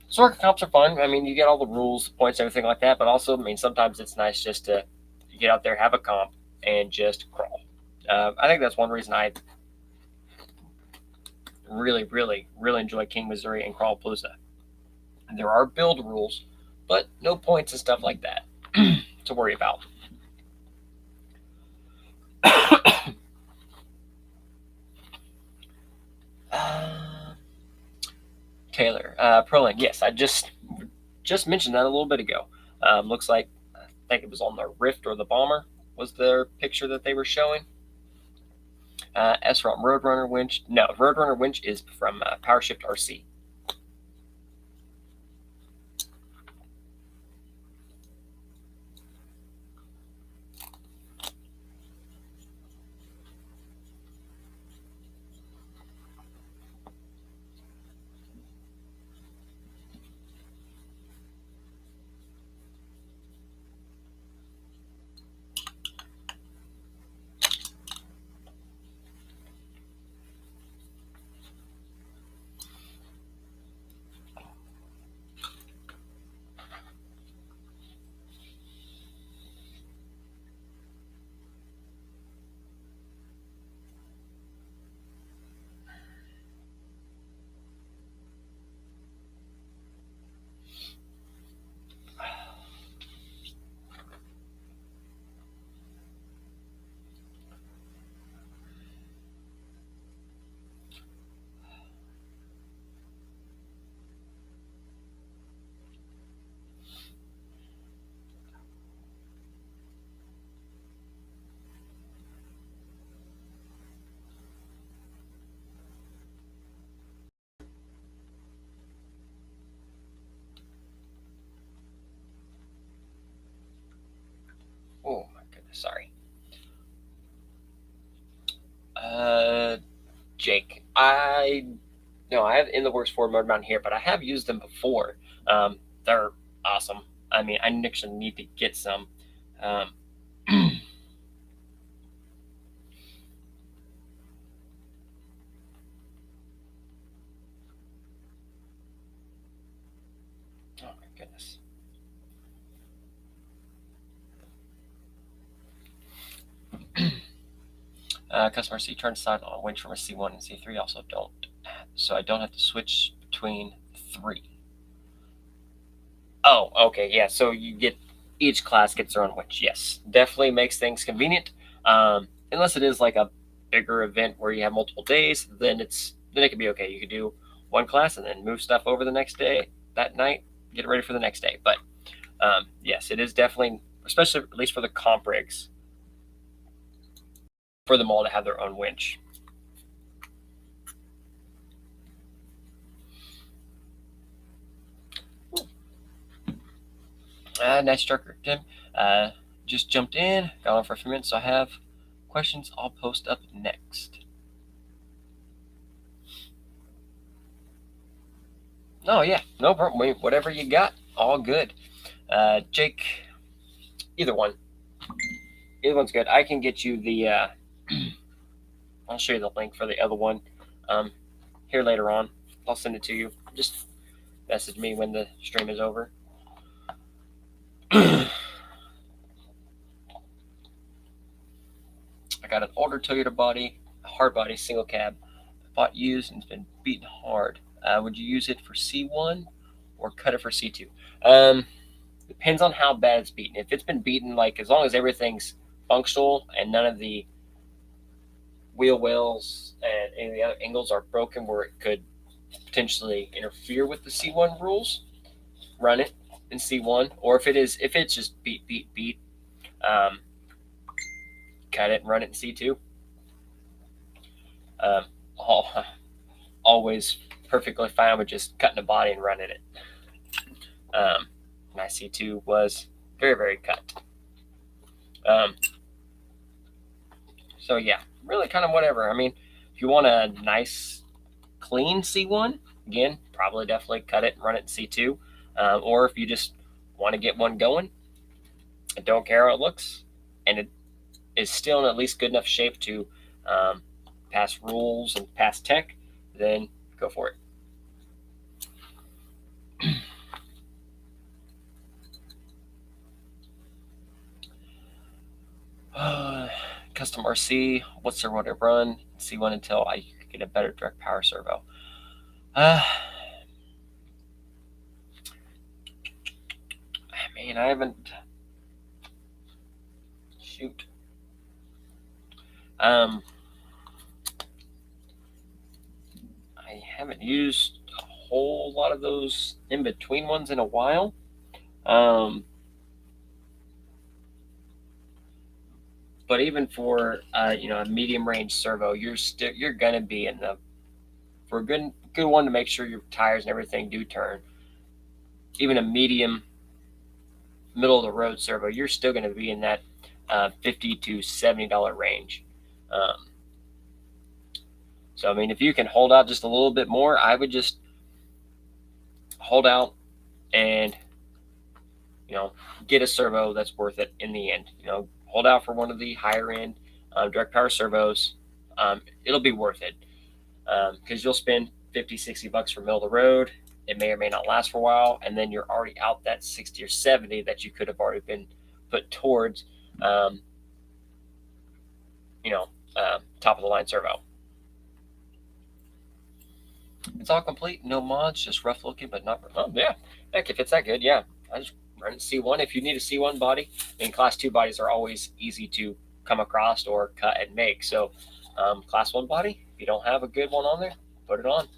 [SPEAKER 1] Sorka comps are fun. I mean, you get all the rules, points, everything like that. But also, I mean, sometimes it's nice just to get out there, have a comp, and just crawl. I think that's one reason I really, really, really enjoy King Missouri and Crawlapalooza. There are build rules, but no points and stuff like that to worry about. Taylor, Proline, yes, I just mentioned that a little bit ago. Looks like, I think it was on the Rift or the Bomber was their picture that they were showing. SROM Roadrunner winch. No, Roadrunner winch is from PowerShift RC. Oh my goodness, sorry. Jake, I have in the works for Mode Mountain here, but I have used them before. They're awesome. I mean, I actually need to get some. Um, oh my goodness. Customer C turn side on winch from a C1 and C3 also don't, so I don't have to switch between 3. Oh, okay, yeah. So you get each class gets their own winch. Yes, definitely makes things convenient. Unless it is like a bigger event where you have multiple days, then it can be okay. You could do one class and then move stuff over the next day, that night, get it ready for the next day. But yes, it is definitely, especially at least for the comp rigs, for them all to have their own winch. Nice trucker, Tim. Just jumped in, got on for a few minutes, so I have questions I'll post up next. Oh, yeah, no problem. Whatever you got, all good. Jake, either one. Either one's good. I can get you the, I'll show you the link for the other one here later on. I'll send it to you. Just message me when the stream is over. I got an older Toyota body, a hard body, single cab. Bought used and it's been beaten hard. Would you use it for C1 or cut it for C2? Depends on how bad it's beaten. If it's been beaten, like as long as everything's functional and none of the wheel wells and any of the other angles are broken where it could potentially interfere with the C1 rules, run it in C1. Or if it's just beat, cut it and run it in C2. Always perfectly fine with just cutting the body and running it. My C2 was very, very cut. So yeah, really kind of whatever. I mean, if you want a nice, clean C1, again, probably definitely cut it and run it in C2. Or if you just want to get one going and don't care how it looks, and it is still in at least good enough shape to pass rules and pass tech, then go for it. Custom RC, what's their what I run? C1 until I get a better direct power servo. I mean, I haven't. Shoot. I haven't used a whole lot of those in between ones in a while. But even for a medium range servo, you're gonna be in the for a good one to make sure your tires and everything do turn. Even a medium middle of the road servo, you're still gonna be in that $50 to $70 range. So I mean, if you can hold out just a little bit more, I would just hold out and get a servo that's worth it in the end. Hold out for one of the higher end direct power servos. It'll be worth it because you'll spend $50-$60 for middle of the road. It may or may not last for a while, and then you're already out that 60 or 70 that you could have already been put towards top of the line servo. It's all complete, no mods, just rough looking, but not. Oh yeah, heck, if it's that good, yeah, I just run it C1. If you need a C1 body, I mean, Class 2 bodies are always easy to come across or cut and make. So, Class 1 body, if you don't have a good one on there, put it on.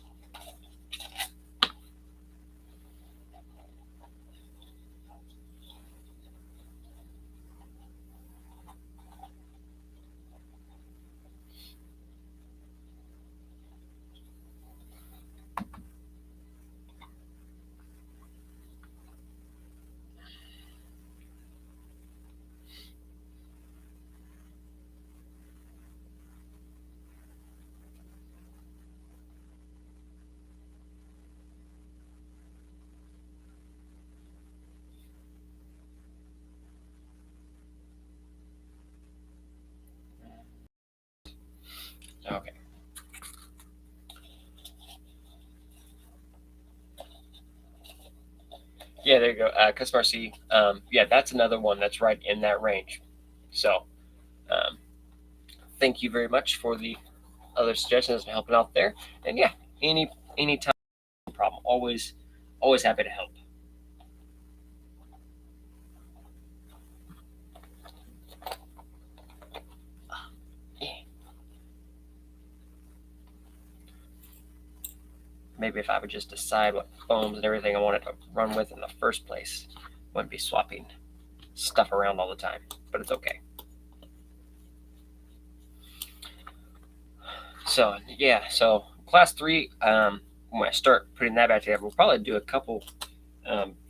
[SPEAKER 1] Okay. Yeah, there you go. Custom RC. Yeah, that's another one that's right in that range. So, thank you very much for the other suggestions and helping out there. And yeah, any time, problem. Always happy to help. Yeah. Maybe if I would just decide what foams and everything I wanted to run with in the first place, wouldn't be swapping stuff around all the time. But it's okay. So yeah, so Class 3, when I start putting that back together, we'll probably do a couple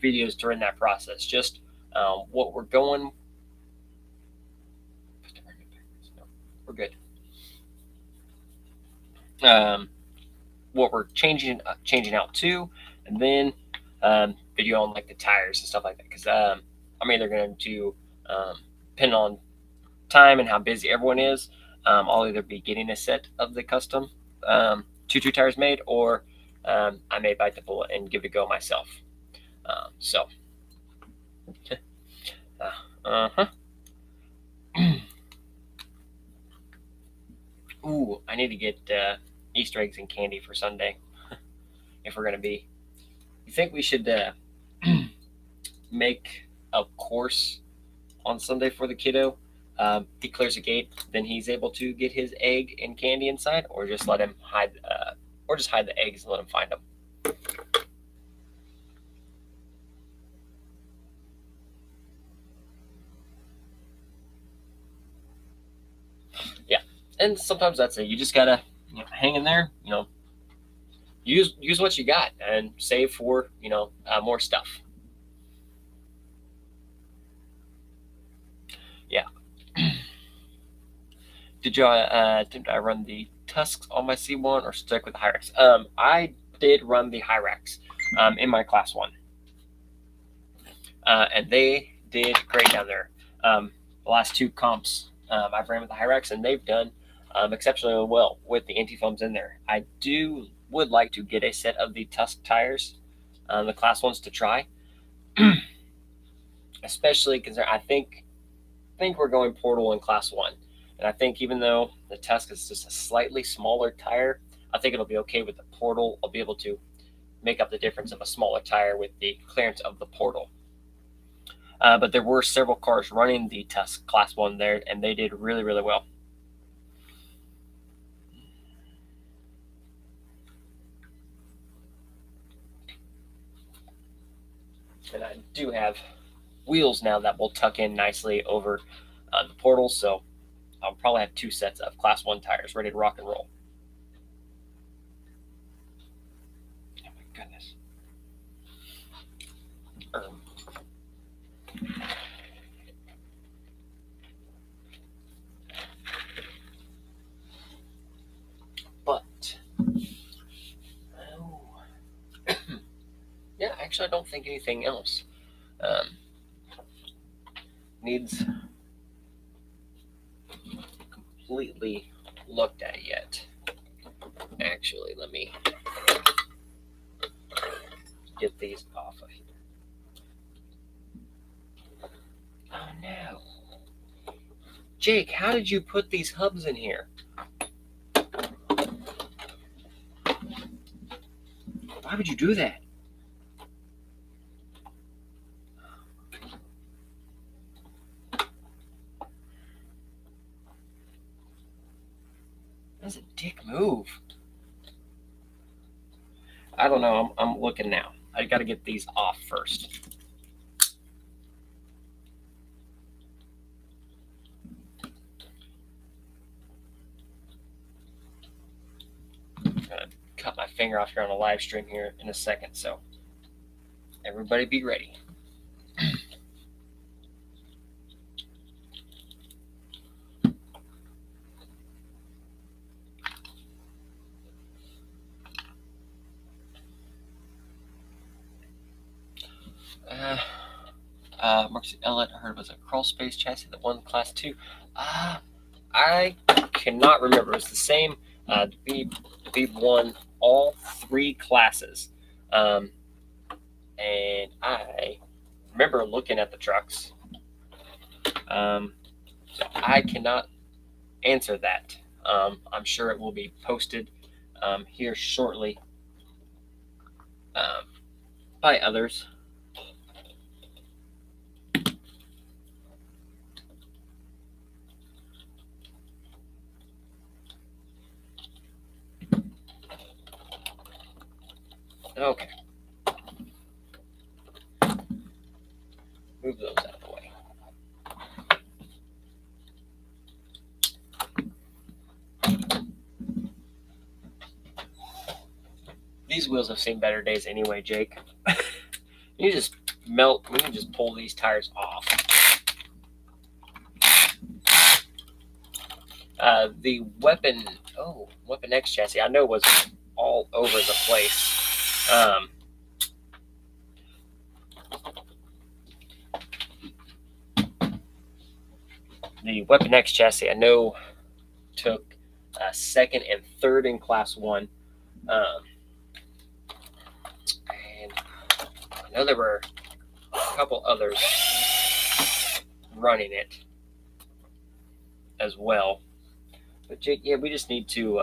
[SPEAKER 1] videos during that process. Just what we're going. We're good. What we're changing out to, and then video on like the tires and stuff like that. Because I'm either going to depending on time and how busy everyone is, I'll either be getting a set of the custom 2 tires made, or I may bite the bullet and give it a go myself. So, ooh, I need to get Easter eggs and candy for Sunday. If we're gonna be, you think we should make a course on Sunday for the kiddo? He clears a gate, then he's able to get his egg and candy inside, or just let him hide, or just hide the eggs and let him find them. Yeah, and sometimes that's it. You just gotta hang in there. Use what you got and save for more stuff. Did I run the Tusks on my C1 or stick with the Hyrax? I did run the Hyrax in my class 1. And they did great down there. The last 2 comps I've ran with the Hyrax, and they've done exceptionally well with the anti-foams in there. I would like to get a set of the Tusk tires, the class 1s, to try, especially because I think we're going Portal in class 1. And I think even though the Tusk is just a slightly smaller tire, I think it'll be okay with the Portal. I'll be able to make up the difference of a smaller tire with the clearance of the Portal. But there were several cars running the Tusk Class 1 there, and they did really, really well. And I do have wheels now that will tuck in nicely over the Portal, so I'll probably have 2 sets of Class 1 tires ready to rock and roll. Oh my goodness. But yeah, actually, I don't think anything else needs completely looked at yet. Actually, let me get these off of here. Oh no. Jake, how did you put these hubs in here? Why would you do that? That's a dick move. I don't know. I'm looking now. I got to get these off first. I'm going to cut my finger off here on a live stream here in a second, so everybody be ready. Marcus Ellett, I heard it was a crawl space chassis that won Class 2. I cannot remember. It was the same. We won all 3 classes. And I remember looking at the trucks. So I cannot answer that. I'm sure it will be posted here shortly by others. Okay. Move those out of the way. These wheels have seen better days anyway, Jake. You just we can just pull these tires off. The Weapon X chassis, I know, was all over the place. The Weapon X chassis, I know, took 2nd and 3rd in Class 1. And I know there were a couple others running it as well. But Jake, yeah, we just need to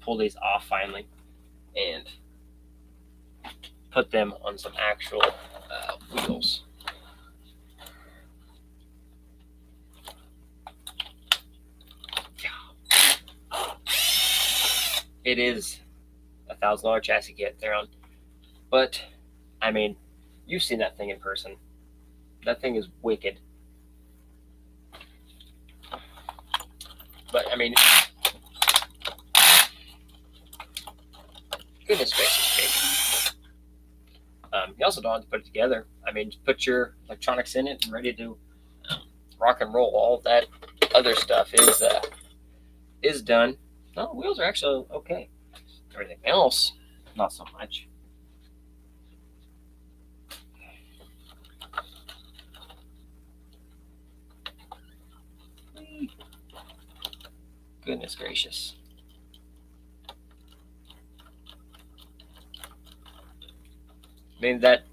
[SPEAKER 1] pull these off finally and put them on some actual wheels. It is $1,000 chassis kit they're on, but I mean, you've seen that thing in person. That thing is wicked. But I mean, goodness gracious, Jake. You also don't have to put it together. I mean, just put your electronics in it and ready to rock and roll. All of that other stuff is is done. No, the wheels are actually okay. Everything else, not so much. Goodness gracious. I mean, that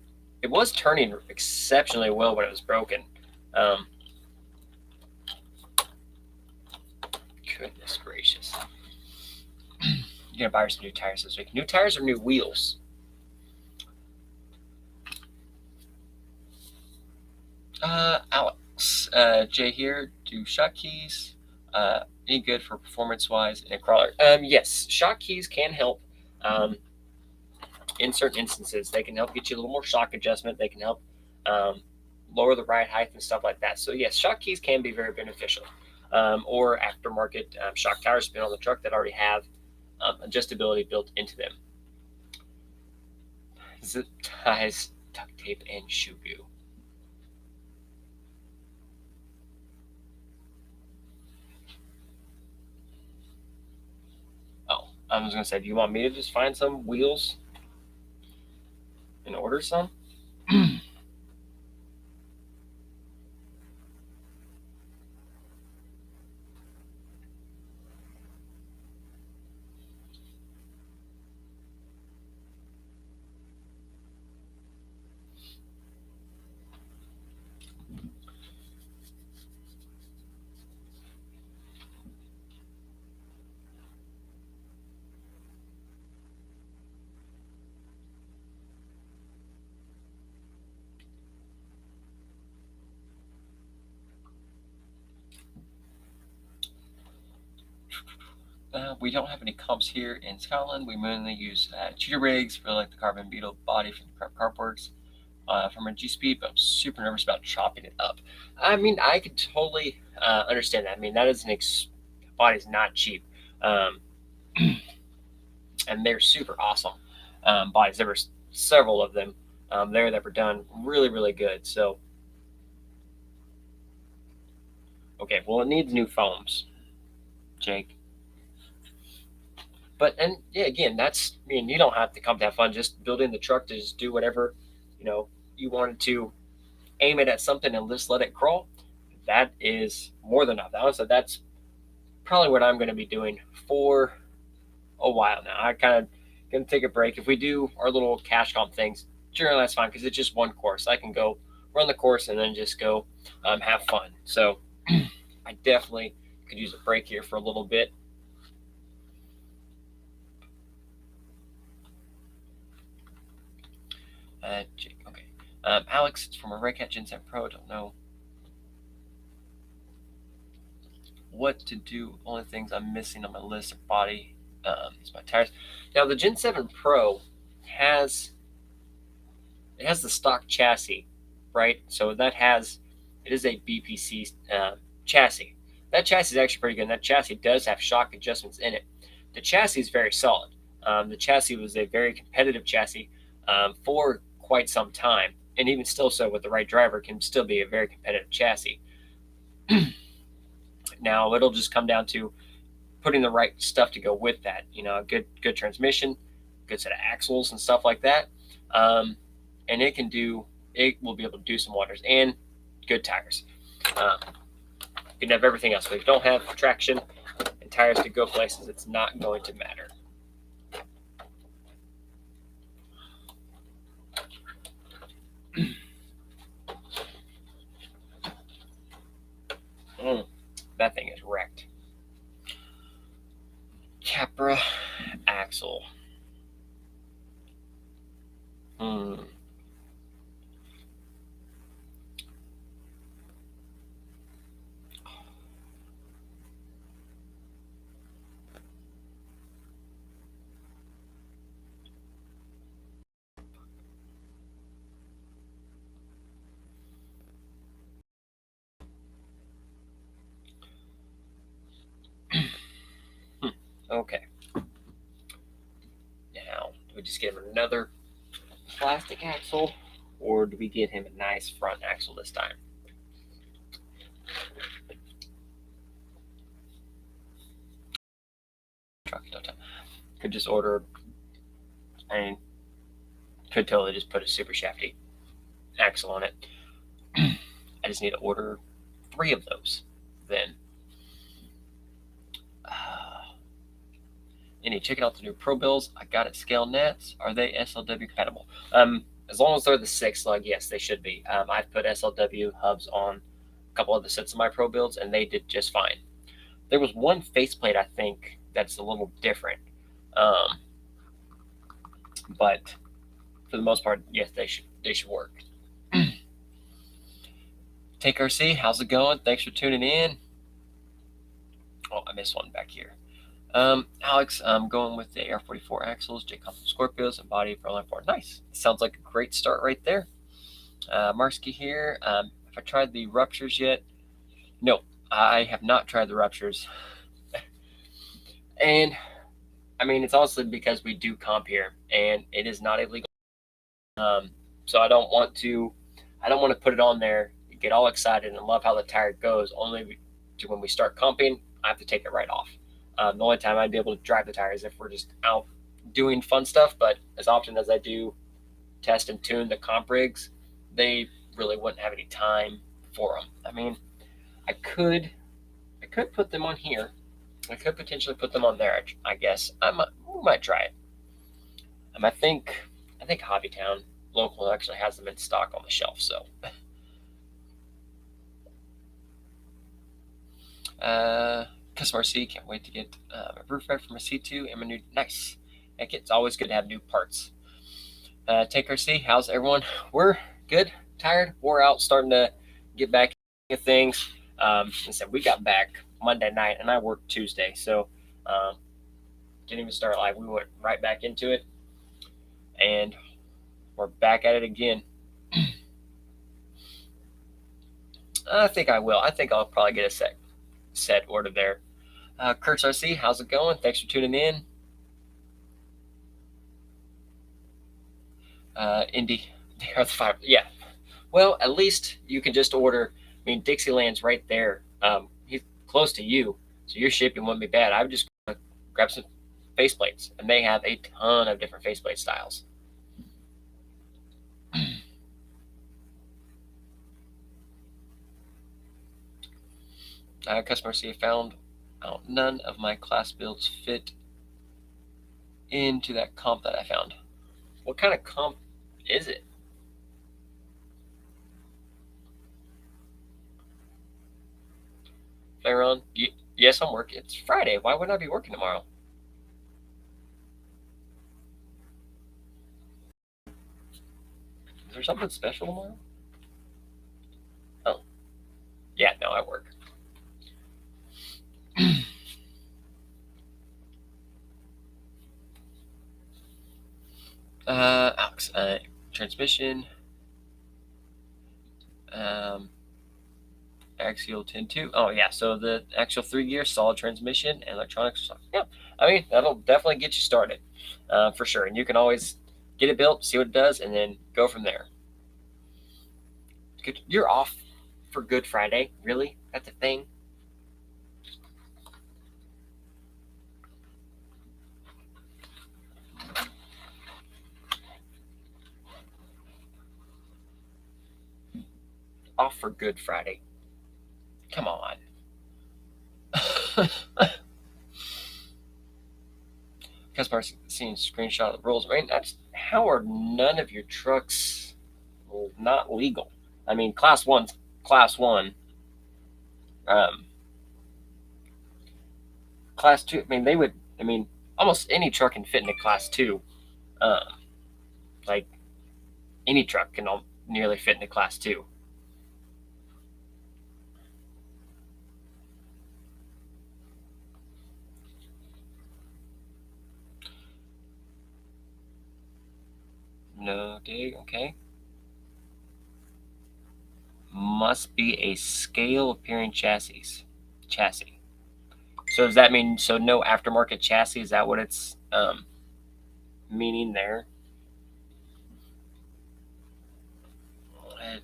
[SPEAKER 1] it was turning exceptionally well when it was broken. Goodness gracious. You're gonna buy her some new tires this week. New tires or new wheels? Alex, Jay here. Do shock keys any good for performance-wise in a crawler? Yes, shock keys can help. In certain instances, they can help get you a little more shock adjustment. They can help lower the ride height and stuff like that. So yes, shock keys can be very beneficial. Or aftermarket shock tires spin on the truck that already have adjustability built into them. Zip ties, duct tape, and shoe goo. Oh, I was gonna say, do you want me to just find some wheels and order some? We don't have any comps here in Scotland. We mainly use cheater rigs for like the carbon beetle body from the Carpworks from a G-Speed, but I'm super nervous about chopping it up. I mean, I could totally understand that. I mean, that is body's not cheap, um, and they're super awesome bodies. There were several of them there that were done really, really good. So, okay, well, it needs new foams, Jake. But and yeah, again, that's I mean, you don't have to come to have fun. Just building the truck to just do whatever you know you wanted to aim it at something and just let it crawl. That is more than enough. Honestly, that's probably what I'm going to be doing for a while now. I kind of gonna take a break. If we do our little cash comp things, generally that's fine because it's just one course. I can go run the course and then just go have fun. So I definitely could use a break here for a little bit. Jake, okay. Alex, it's from a Redcat Gen 7 Pro. Don't know what to do. Only things I'm missing on my list of body is my tires. Now the Gen 7 Pro has the stock chassis, right? So it is a BPC chassis. That chassis is actually pretty good. And that chassis does have shock adjustments in it. The chassis is very solid. The chassis was a very competitive chassis for quite some time, and even still so with the right driver can still be a very competitive chassis. Now it'll just come down to putting the right stuff to go with that. You know, a good transmission, good set of axles and stuff like that. And it will be able to do some waters and good tires. You can have everything else, but if you don't have traction and tires to go places, it's not going to matter. That thing is wrecked. Capra axle. Okay. Now, do we just get him another plastic axle, or do we get him a nice front axle this time? Could just order. I mean, could totally just put a super shafty axle on it. I just need to order 3 of those. Then, any checking out the new Pro Bills I got at Scale Nets? Are they SLW compatible? As long as they're the 6 lug, yes, they should be. I've put SLW hubs on a couple of the sets of my Pro Builds, and they did just fine. There was one faceplate I think that's a little different, but for the most part, yes, they should work. Take RC, how's it going? Thanks for tuning in. Oh, I missed one back here. Alex, I'm going with the AR44 axles, J-Comp Scorpios, and body for Line 4. Nice. Sounds like a great start right there. Marsky here. Have I tried the ruptures yet? No, I have not tried the ruptures. And I mean, it's honestly because we do comp here, and it is not illegal. So I don't want to put it on there, get all excited, and love how the tire goes. Only to when we start comping, I have to take it right off. The only time I'd be able to drive the tires if we're just out doing fun stuff. But as often as I do test and tune the comp rigs, they really wouldn't have any time for them. I mean, I could put them on here. I could potentially put them on there. I guess we might try it. I think Hobbytown local actually has them in stock on the shelf. So, Customer C, can't wait to get a roof rack from a C2 and my new nice. Heck, it's always good to have new parts. Take RC, how's everyone? We're good, tired, wore out, starting to get back into things. I said we got back Monday night and I worked Tuesday, so didn't even start live. We went right back into it, and we're back at it again. I think I will. I think I'll probably get a set order there. Kurtz RC, how's it going? Thanks for tuning in. Indy, they are the 5. Yeah. Well, at least you can just order. I mean, Dixieland's right there. He's close to you, so your shipping wouldn't be bad. I would just grab some faceplates, and they have a ton of different faceplate styles. Customer C found out none of my class builds fit into that comp that I found. What kind of comp is it? Farron, yes, I'm working. It's Friday. Why wouldn't I be working tomorrow? Is there something special tomorrow? Oh, yeah, no, I work. Alex, transmission, axial 10.2. Oh yeah, so the axial 3-gear, solid transmission, and electronics. Yeah, I mean that'll definitely get you started, for sure. And you can always get it built, see what it does, and then go from there. You're off for Good Friday, really? That's a thing? Off for Good Friday. Come on. Customer seeing screenshot of the rules. I mean, how are none of your trucks not legal? I mean, class 1's class 1. Class 2. I mean, they would. I mean, almost any truck can fit into class 2. Like any truck can nearly fit into class 2. No dig. Okay. Must be a scale appearing chassis. So does that mean no aftermarket chassis? Is that what it's meaning there?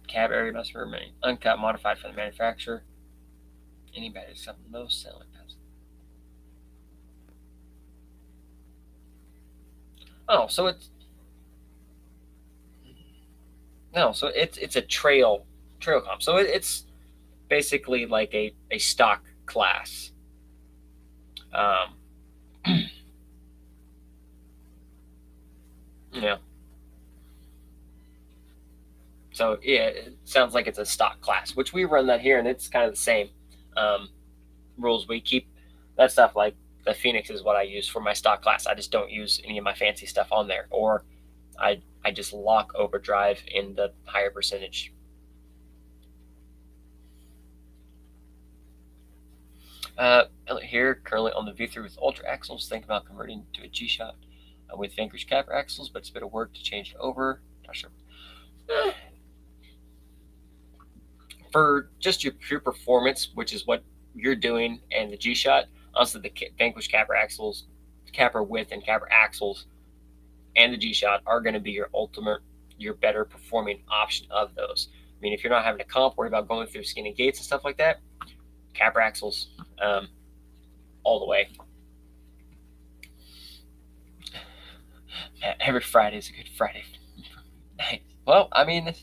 [SPEAKER 1] Cab area must remain uncut, modified for the manufacturer. Anybody something most selling. Oh, so it's no, so it's a trail comp. So it's basically like a stock class. Um, yeah. So yeah, it sounds like it's a stock class, which we run that here, and it's kind of the same um, rules. We keep that stuff like the Phoenix is what I use for my stock class. I just don't use any of my fancy stuff on there, or I just lock overdrive in the higher percentage. Here currently on the V3 with ultra axles, think about converting to a G shot with Vanquish capper axles, but it's a bit of work to change it over. Not sure. Eh, for just your pure performance, which is what you're doing, and the G shot, honestly, the Vanquish capper axles, capper width, and capper axles, and the G shot are going to be your ultimate, your better performing option of those. I mean, if you're not having to comp, worry about going through skinny gates and stuff like that, capper axles, um, all the way. Every Friday is a good Friday night. Well, I mean,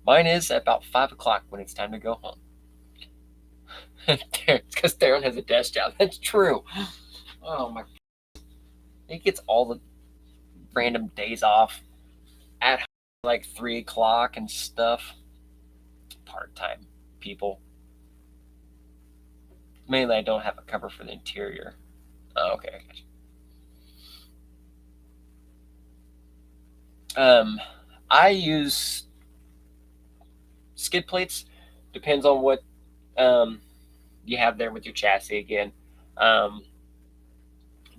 [SPEAKER 1] mine is about 5 o'clock when it's time to go home. It's because Darren has a desk job. That's true. Oh my! He gets all the random days off at like 3 o'clock and stuff. Part time people. Mainly, I don't have a cover for the interior. Oh, okay, I got you. I use skid plates. Depends on what um, you have there with your chassis again. Um,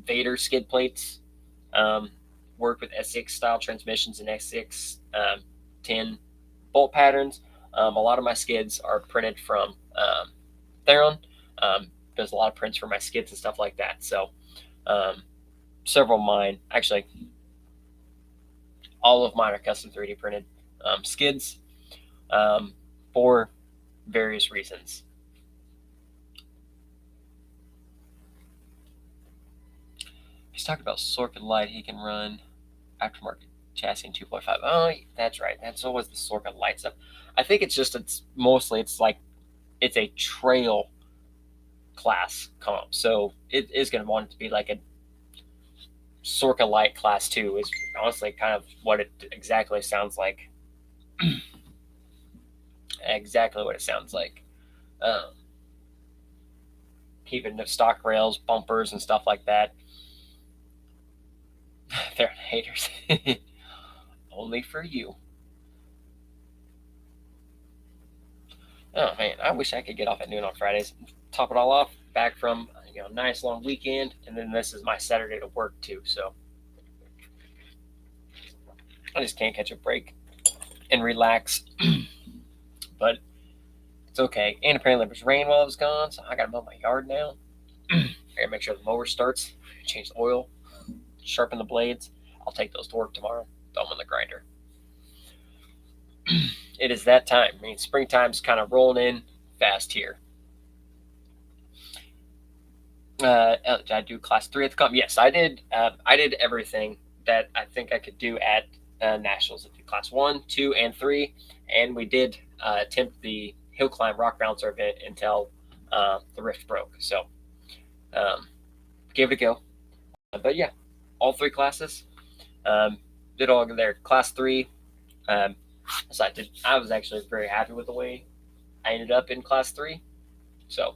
[SPEAKER 1] Vader skid plates work with S6 style transmissions and S6 10 bolt patterns. A lot of my skids are printed from Theron. There's a lot of prints for my skids and stuff like that. So um, several of mine, actually, all of mine are custom 3D printed skids um, for various reasons. He's talking about Sorkin Light. He can run aftermarket chassis in 2.5. Oh, that's right. That's always the Sorkin Light stuff. I think it's mostly it's like it's a trail class comp, so it is going to want it to be like a Sorka Light Class 2 is honestly kind of what it exactly sounds like. Exactly what it sounds like. Um, Keeping the stock rails, bumpers, and stuff like that. They're haters. Only for you. Oh man, I wish I could get off at noon on Fridays. Top it all off, back from nice long weekend, and then this is my Saturday to work too. So I just can't catch a break and relax. But it's okay. And apparently there was rain while I was gone, so I gotta mow my yard now. I gotta make sure the mower starts, change the oil, sharpen the blades. I'll take those to work tomorrow. Throw them in the grinder. It is that time. I mean, springtime's kind of rolling in fast here. Did I do class 3 at the comp? Yes, I did. I did everything that I think I could do at nationals. I did class 1, 2, and 3, and we did attempt the hill climb rock bouncer event until the rift broke. So um, gave it a go. But yeah, all 3 classes. Did all there. Class 3. Um, so I was actually very happy with the way I ended up in class 3. So,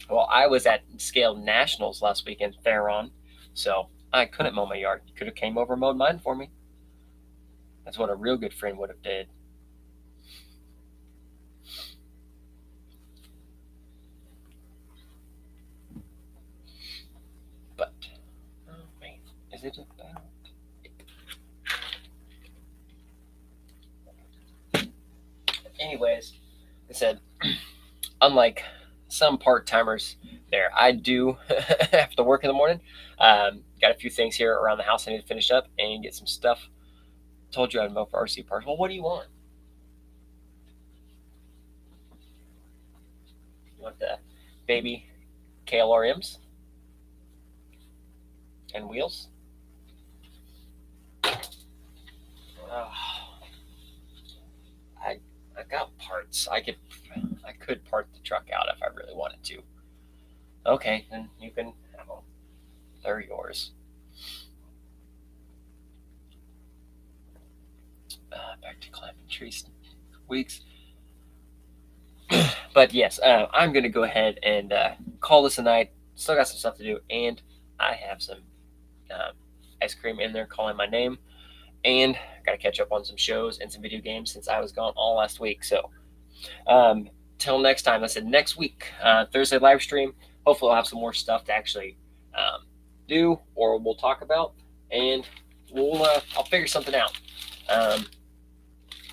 [SPEAKER 1] well, I was at Scale Nationals last week in Theron, so I couldn't mow my yard. You could have came over and mowed mine for me. That's what a real good friend would have did. But, oh man, is it about? Anyways, I said, unlike some part timers there, I do have to work in the morning. Got a few things here around the house I need to finish up and get some stuff. Told you I'd mow for RC parts. Well, what do you want? You want the baby KLRMs and wheels? I I got parts. I could part the truck out if I really wanted to. Okay, then you can have them. They're yours. Back to climbing trees. Weeks. But yes, I'm gonna go ahead and call this a night. Still got some stuff to do, and I have some um, ice cream in there calling my name, and gotta catch up on some shows and some video games since I was gone all last week. So, um, till next time. I said next week, Thursday live stream. Hopefully, I'll have some more stuff to actually do, or we'll talk about, and I'll figure something out. Um,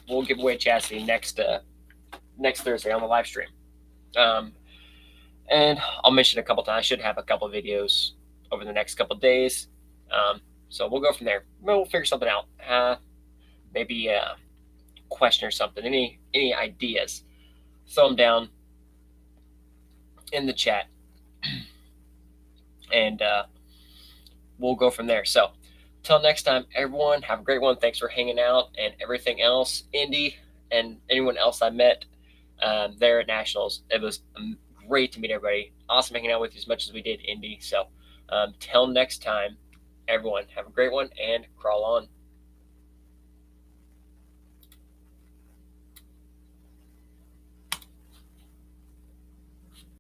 [SPEAKER 1] we'll give away a chassis next Thursday on the live stream. Um, and I'll mention a couple times. I should have a couple videos over the next couple days. So we'll go from there. We'll figure something out. Maybe a question or something. Any ideas? Throw them down in the chat, and we'll go from there. So till next time, everyone, have a great one. Thanks for hanging out and everything else. Indy and anyone else I met there at Nationals. It was great to meet everybody. Awesome hanging out with you as much as we did, Indy. So till next time, everyone, have a great one and crawl on.